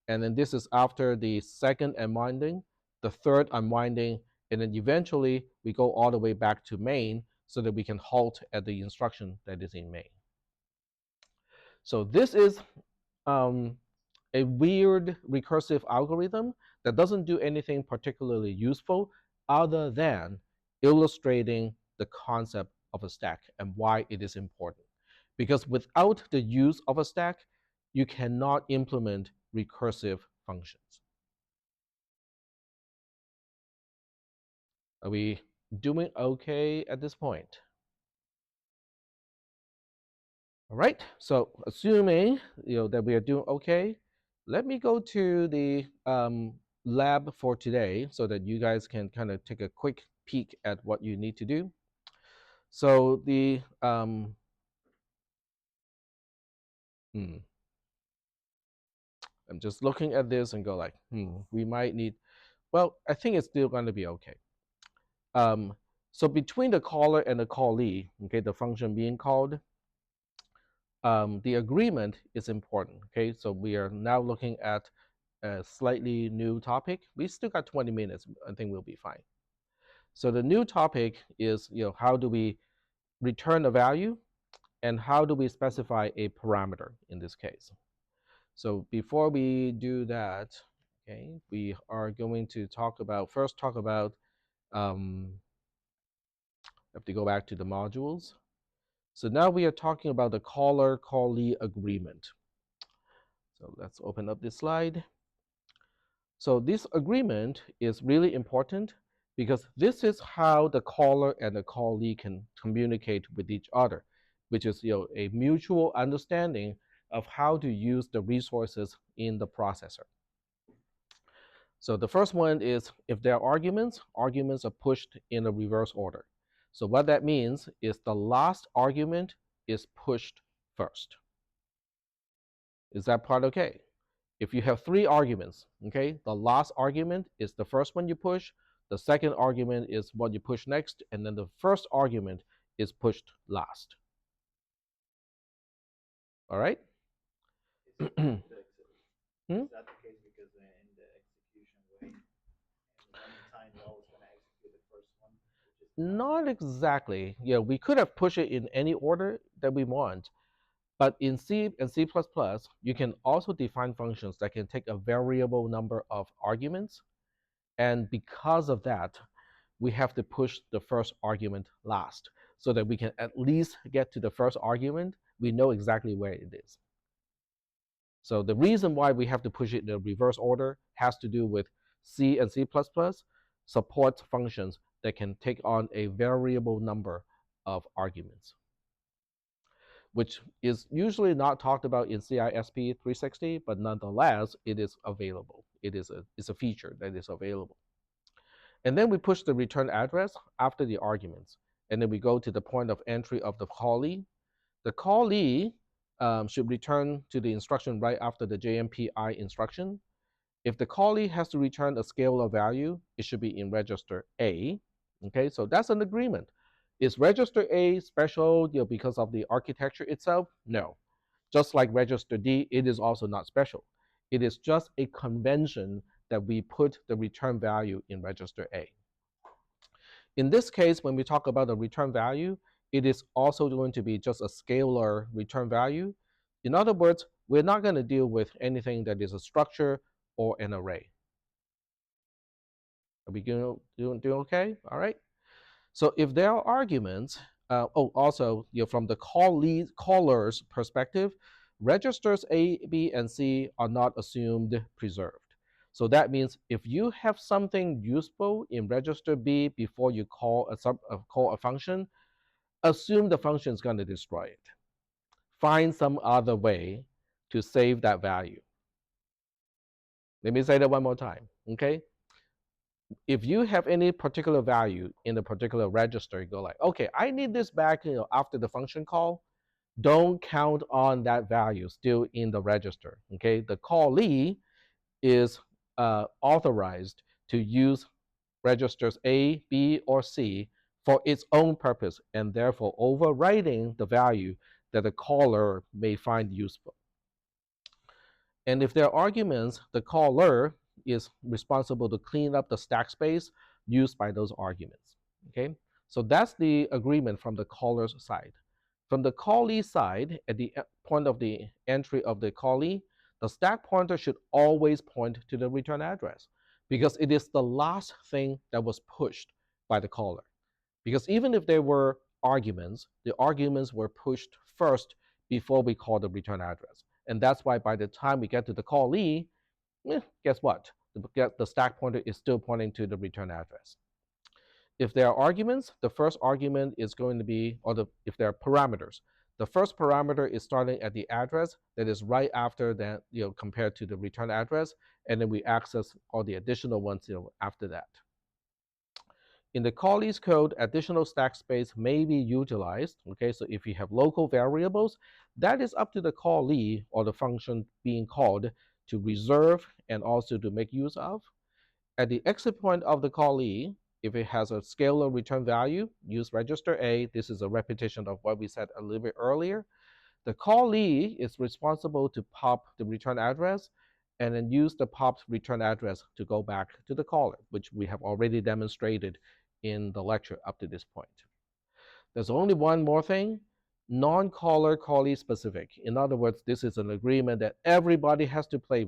and then this is after the second unwinding, the third unwinding, and then eventually we go all the way back to main so that we can halt at the instruction that is in main. So this is a weird recursive algorithm that doesn't do anything particularly useful other than illustrating the concept of a stack and why it is important. Because without the use of a stack, you cannot implement recursive functions. Are we doing okay at this point? All right, so assuming that we are doing okay, let me go to the lab for today so that you guys can kind of take a quick peek at what you need to do. So I'm just looking at this and go like, we might need, well, I think it's still going to be okay. So between the caller and the callee, okay, the function being called, the agreement is important. Okay, so we are now looking at a slightly new topic. We still got 20 minutes. I think we'll be fine. So the new topic is, how do we return a value and how do we specify a parameter in this case? So before we do that, okay, we are going to first talk about, have to go back to the modules. So now we are talking about the caller-callee agreement. So let's open up this slide. So this agreement is really important because this is how the caller and the callee can communicate with each other, which is a mutual understanding of how to use the resources in the processor. So the first one is if there are arguments are pushed in a reverse order. So what that means is the last argument is pushed first. Is that part okay? If you have 3 arguments, okay, the last argument is the first one you push, the second argument is what you push next, and then the first argument is pushed last. All right? Is that the case because in the execution way, in the running time, you're always going to execute the first one? Not exactly. Yeah, we could have pushed it in any order that we want. But in C and C++, you can also define functions that can take a variable number of arguments. And because of that, we have to push the first argument last so that we can at least get to the first argument. We know exactly where it is. So the reason why we have to push it in the reverse order has to do with C and C++ support functions that can take on a variable number of arguments, which is usually not talked about in CISP 360, but nonetheless, it is available. It's a feature that is available. And then we push the return address after the arguments. And then we go to the point of entry of the callee. The callee should return to the instruction right after the JMPI instruction. If the callee has to return a scalar value, it should be in register A. Okay, so that's an agreement. Is register A special because of the architecture itself? No. Just like register D, it is also not special. It is just a convention that we put the return value in register A. In this case, when we talk about the return value, it is also going to be just a scalar return value. In other words, we're not going to deal with anything that is a structure or an array. Are we doing okay? All right. So if there are arguments, also from the caller's perspective, registers A, B, and C are not assumed preserved. So that means if you have something useful in register B before you call a function, assume the function is going to destroy it. Find some other way to save that value. Let me say that one more time. Okay. If you have any particular value in a particular register, you go like, okay, I need this back, after the function call. Don't count on that value still in the register. Okay, the callee is authorized to use registers A, B, or C for its own purpose, and therefore overriding the value that the caller may find useful. And if there are arguments, the caller is responsible to clean up the stack space used by those arguments. Okay, so that's the agreement from the caller's side. From the callee side, at the point of the entry of the callee, the stack pointer should always point to the return address because it is the last thing that was pushed by the caller. Because even if there were arguments, the arguments were pushed first before we call the return address. And that's why by the time we get to the callee, guess what? The stack pointer is still pointing to the return address. If there are arguments, the first argument is going to be, if there are parameters, the first parameter is starting at the address that is right after that, compared to the return address, and then we access all the additional ones, after that. In the callee's code, additional stack space may be utilized. Okay, so if you have local variables, that is up to the callee or the function being called to reserve and also to make use of. At the exit point of the callee, if it has a scalar return value, use register A. This is a repetition of what we said a little bit earlier. The callee is responsible to pop the return address and then use the popped return address to go back to the caller, which we have already demonstrated in the lecture up to this point. There's only one more thing, non-caller callee specific. In other words, this is an agreement that everybody has to play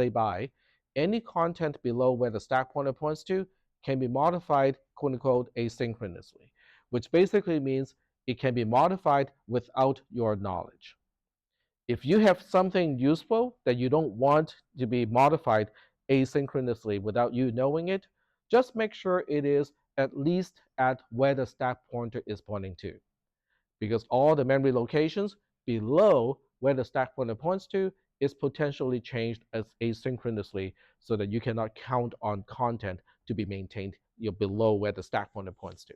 by. Any content below where the stack pointer points to can be modified, quote unquote, asynchronously, which basically means it can be modified without your knowledge. If you have something useful that you don't want to be modified asynchronously without you knowing it, just make sure it is at least at where the stack pointer is pointing to. Because all the memory locations below where the stack pointer points to is potentially changed as asynchronously so that you cannot count on content to be maintained below where the stack pointer points to.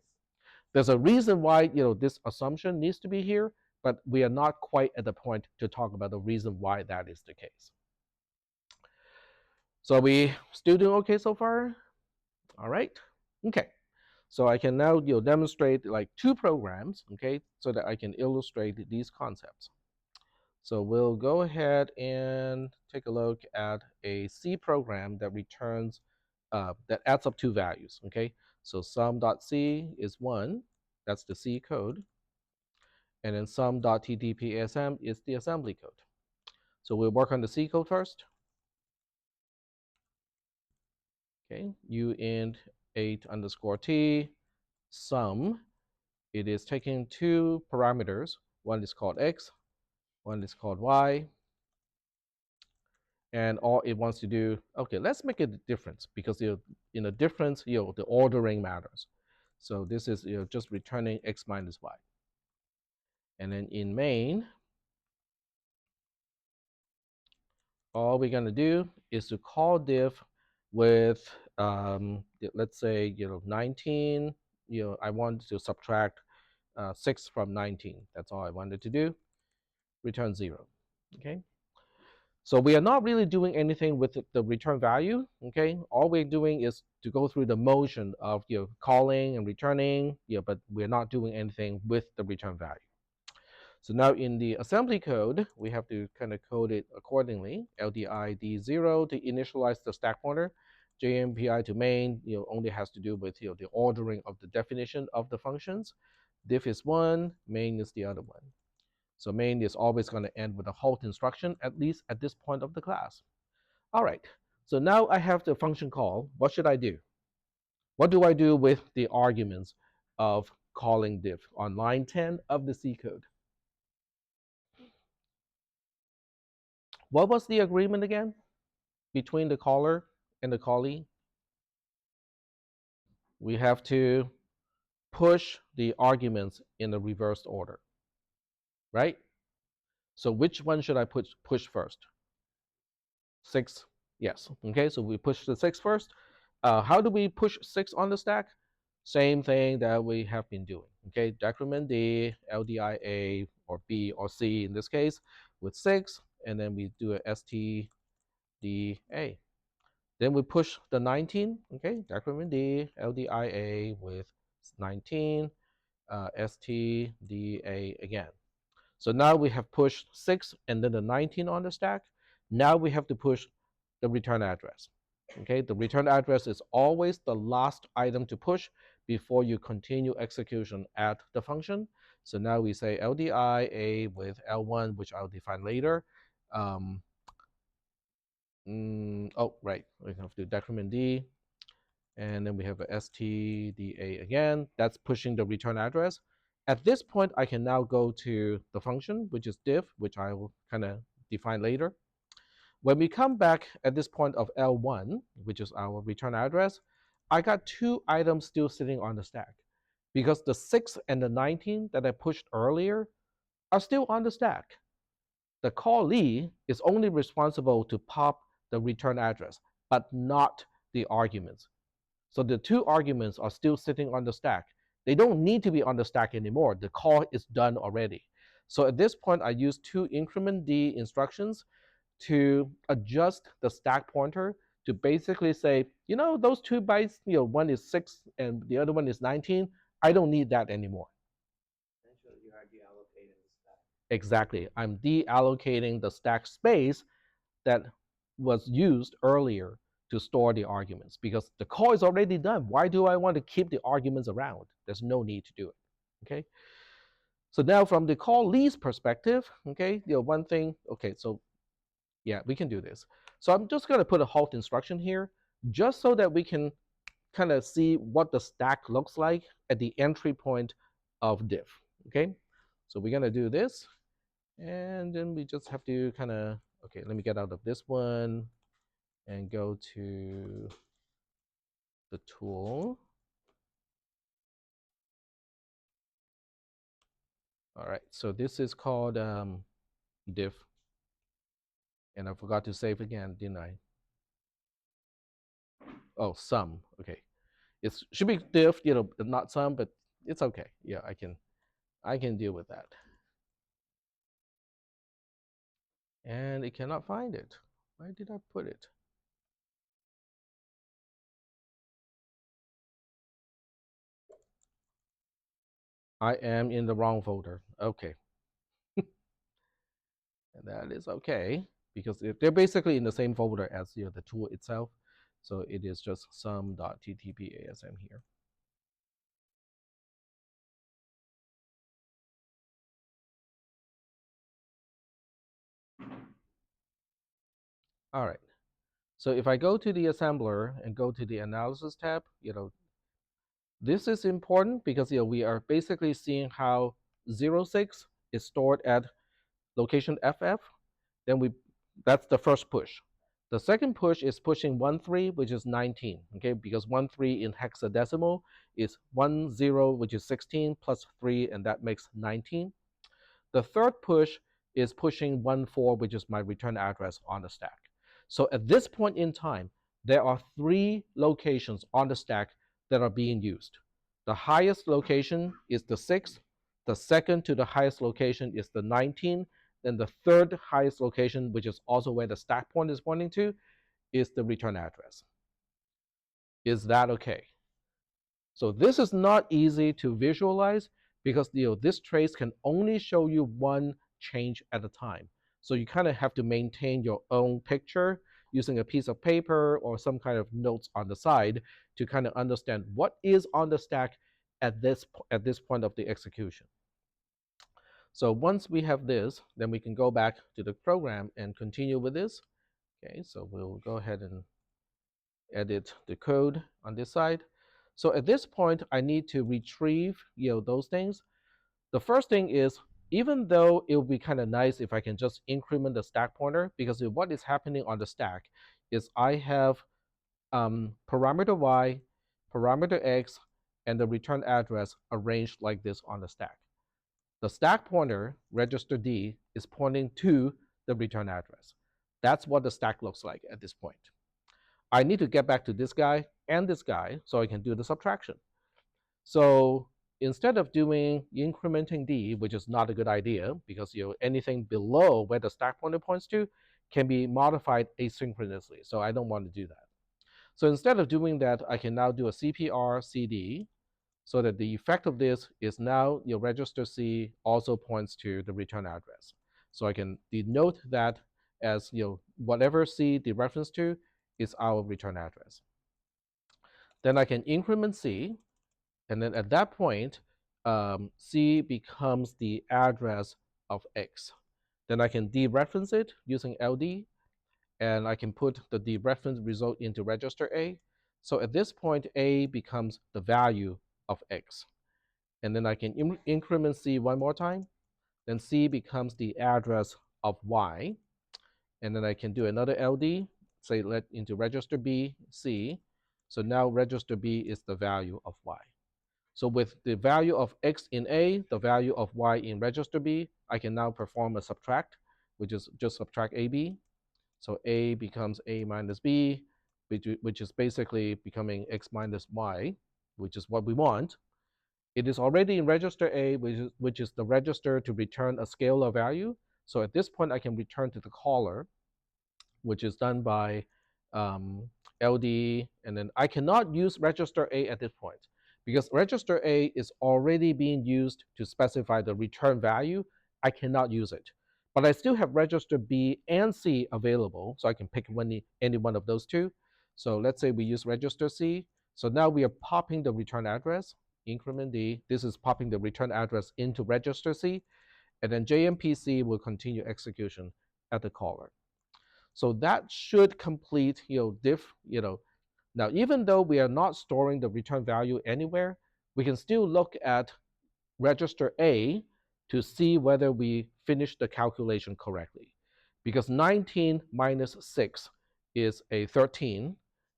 There's a reason why this assumption needs to be here, but we are not quite at the point to talk about the reason why that is the case. So are we still doing okay so far? All right. Okay. So I can now demonstrate like two programs, okay, so that I can illustrate these concepts. So we'll go ahead and take a look at a C program that returns, that adds up two values, okay? So sum.c is 1, that's the C code, and then sum.ttpsm is the assembly code. So we'll work on the C code first. Okay, uint 8 underscore t sum. It is taking two parameters. One is called x, one is called y. and all it wants to do, okay, let's make it a difference because in a difference, the ordering matters. So this is just returning x minus y. And then in main, all we're going to do is to call diff with let's say 19. I want to subtract 6 from 19. That's all I wanted to do. Return 0. Okay. So we are not really doing anything with the return value. Okay. All we're doing is to go through the motion of calling and returning. But we're not doing anything with the return value. So now in the assembly code, we have to kind of code it accordingly. LDI D0 to initialize the stack pointer. JMPI to main, only has to do with the ordering of the definition of the functions. Diff is one, main is the other one. So main is always going to end with a halt instruction, at least at this point of the class. All right, so now I have the function call. What should I do? What do I do with the arguments of calling diff on line 10 of the C code? What was the agreement again between the caller and the callee? We have to push the arguments in the reversed order, right? So which one should I push first? 6, yes. Okay, so we push the 6 first. How do we push 6 on the stack? Same thing that we have been doing. Okay, decrement D, LDIA, or B, or C in this case, with 6, and then we do a STDA. Then we push the 19, okay, decrement D, LDIA with 19, STDA again. So now we have pushed 6 and then the 19 on the stack. Now we have to push the return address. Okay, the return address is always the last item to push before you continue execution at the function. So now we say LDIA with L1, which I'll define later. Oh, right, we have to decrement D, and then we have a STDA again. That's pushing the return address. At this point, I can now go to the function, which is diff, which I will kind of define later. When we come back at this point of L1, which is our return address, I got 2 items still sitting on the stack because the 6 and the 19 that I pushed earlier are still on the stack. The callee is only responsible to pop the return address, but not the arguments. So the 2 arguments are still sitting on the stack. They don't need to be on the stack anymore. The call is done already. So at this point, I use 2 increment D instructions to adjust the stack pointer to basically say, those 2 bytes, one is 6 and the other one is 19. I don't need that anymore. Essentially, you are deallocating the stack. Exactly. I'm deallocating the stack space that was used earlier to store the arguments because the call is already done. Why do I want to keep the arguments around? There's no need to do it. Okay. So now from the callee's perspective, okay, one thing, okay, so yeah, we can do this. So I'm just going to put a halt instruction here just so that we can kind of see what the stack looks like at the entry point of diff. Okay. So we're going to do this. And then we just have to kind of, okay, let me get out of this one and go to the tool. All right, so this is called diff. And I forgot to save again, didn't I? Oh, sum, okay. It should be diff, not sum, but it's okay. Yeah, I can deal with that. And it cannot find it. Where did I put it? I am in the wrong folder. Okay. And that is okay because they're basically in the same folder as the tool itself. So it is just sum.ttpasm here. All right. So if I go to the assembler and go to the analysis tab, this is important because we are basically seeing how 06 is stored at location FF. Then that's the first push. The second push is pushing 1 3, which is 19, okay, because 1 3 in hexadecimal is 1 0, which is 16, plus 3, and that makes 19. The third push is pushing 1 4, which is my return address on the stack. So at this point in time, there are 3 locations on the stack that are being used. The highest location is the 6, the second to the highest location is the 19, then the third highest location, which is also where the stack point is pointing to, is the return address. Is that okay? So this is not easy to visualize because this trace can only show you one change at a time. So you kind of have to maintain your own picture using a piece of paper or some kind of notes on the side to kind of understand what is on the stack at this point of the execution. So once we have this, then we can go back to the program and continue with this. Okay, so we'll go ahead and edit the code on this side. So at this point, I need to retrieve those things. The first thing is, even though it would be kind of nice if I can just increment the stack pointer, because what is happening on the stack is I have parameter y, parameter x, and the return address arranged like this on the stack. The stack pointer, register D, is pointing to the return address. That's what the stack looks like at this point. I need to get back to this guy and this guy so I can do the subtraction. So instead of doing incrementing D, which is not a good idea because anything below where the stack pointer points to can be modified asynchronously. So I don't want to do that. So instead of doing that, I can now do a CPR CD so that the effect of this is now your register C also points to the return address. So I can denote that as whatever C dereference to is our return address. Then I can increment C, and then at that point, C becomes the address of X. Then I can dereference it using LD, and I can put the dereference result into register A. So at this point, A becomes the value of X. And then I can increment C one more time. Then C becomes the address of Y. And then I can do another LD, say let into register B, C. So now register B is the value of Y. So with the value of X in A, the value of Y in register B, I can now perform a subtract, which is just subtract AB. So A becomes A minus B, which is basically becoming X minus Y, which is what we want. It is already in register A, which is the register to return a scalar value. So at this point, I can return to the caller, which is done by LD, and then I cannot use register A at this point because register A is already being used to specify the return value. I cannot use it, but I still have register B and C available, so I can pick any one of those two. So let's say we use register C. So now we are popping the return address, increment D. This is popping the return address into register C, and then JMPC will continue execution at the caller. So that should complete, now even though we are not storing the return value anywhere, we can still look at register A to see whether we finished the calculation correctly. Because 19 minus 6 is a 13.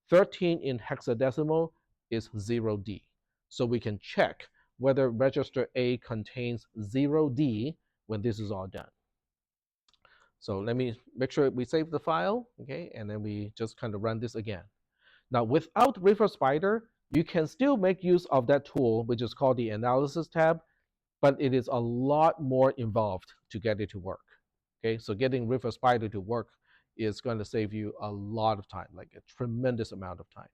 13 in hexadecimal is 0D. So we can check whether register A contains 0D when this is all done. So let me make sure we save the file, okay, and then we just kind of run this again. Now, without River Spider, you can still make use of that tool, which is called the Analysis tab, but it is a lot more involved to get it to work. Okay, so getting River Spider to work is going to save you a lot of time, like a tremendous amount of time.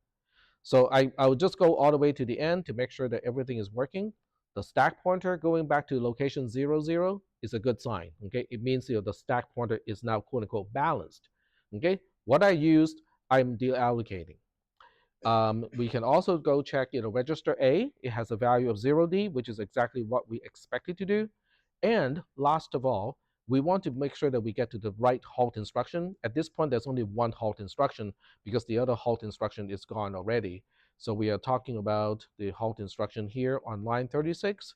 So I will just go all the way to the end to make sure that everything is working. The stack pointer going back to location 0, 0 is a good sign. Okay, it means the stack pointer is now quote unquote balanced. Okay, what I used, I'm deallocating. We can also go check register A. It has a value of 0D, which is exactly what we expected to do. And last of all, we want to make sure that we get to the right halt instruction. At this point, there's only one halt instruction because the other halt instruction is gone already. So we are talking about the halt instruction here on line 36.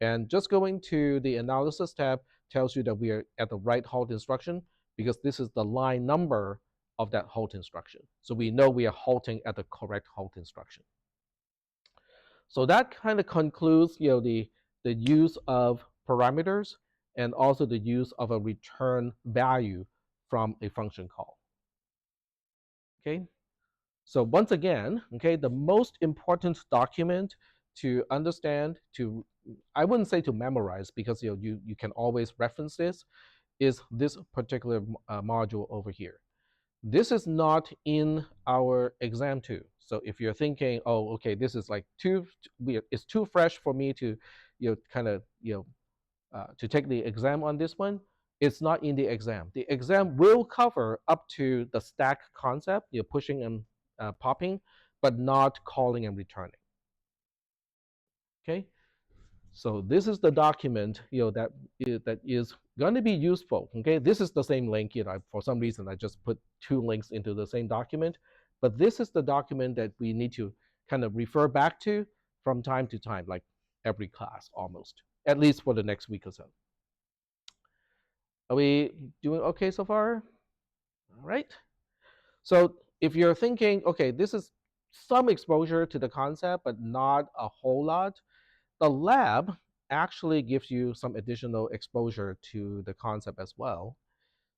And just going to the analysis tab tells you that we are at the right halt instruction because this is the line number of that halt instruction. So we know we are halting at the correct halt instruction. So that kind of concludes, the use of parameters and also the use of a return value from a function call. Okay. So once again, okay, the most important document to understand, to I wouldn't say to memorize because you can always reference this, is this particular module over here. This is not in our exam too. So if you're thinking, oh, okay, this is like it's too fresh for me to, kind of, to take the exam on this one, it's not in the exam. The exam will cover up to the stack concept, pushing and popping, but not calling and returning. Okay, so this is the document, that is going to be useful. Okay, this is the same link. For some reason I just put two links into the same document, but this is the document that we need to kind of refer back to from time to time, like every class almost, at least for the next week or so. Are we doing okay so far? All right. So if you're thinking, okay, this is some exposure to the concept, but not a whole lot, the lab actually gives you some additional exposure to the concept as well.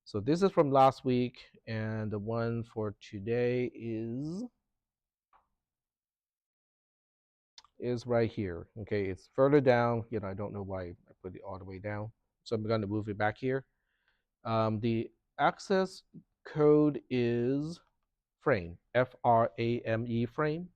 So this is from last week, and the one for today is right here. Okay, it's further down. I don't know why I put it all the way down. So I'm going to move it back here. The access code is frame, FRAME, frame.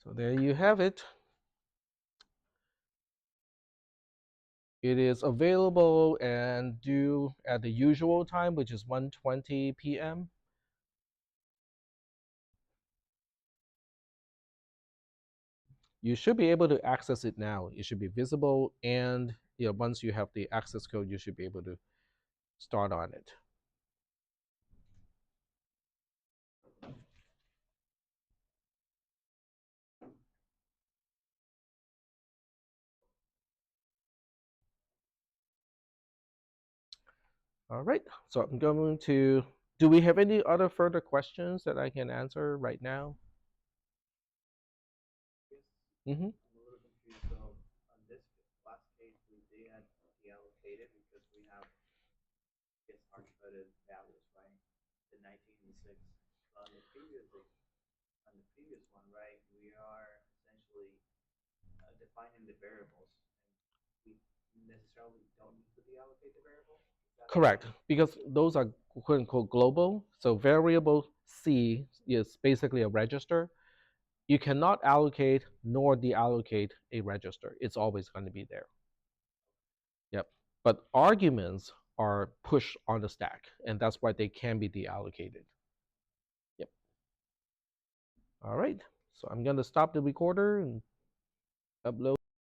So there you have it. It is available and due at the usual time, which is 1:20 p.m. You should be able to access it now. It should be visible, and once you have the access code, you should be able to start on it. All right, so I'm going to, do we have any other further questions that I can answer right now? Yes. Mm-hmm. I'm a little confused. So on this last case, we did deallocated because we have, I guess, hard-coded values, right? The 19 and 6. But on the previous one, right, we are essentially defining the variables, and we necessarily don't need to deallocate the variable. Correct, because those are quote unquote global. So variable C is basically a register. You cannot allocate nor deallocate a register. It's always going to be there. Yep. But arguments are pushed on the stack, and that's why they can be deallocated. Yep. All right. So I'm going to stop the recorder and upload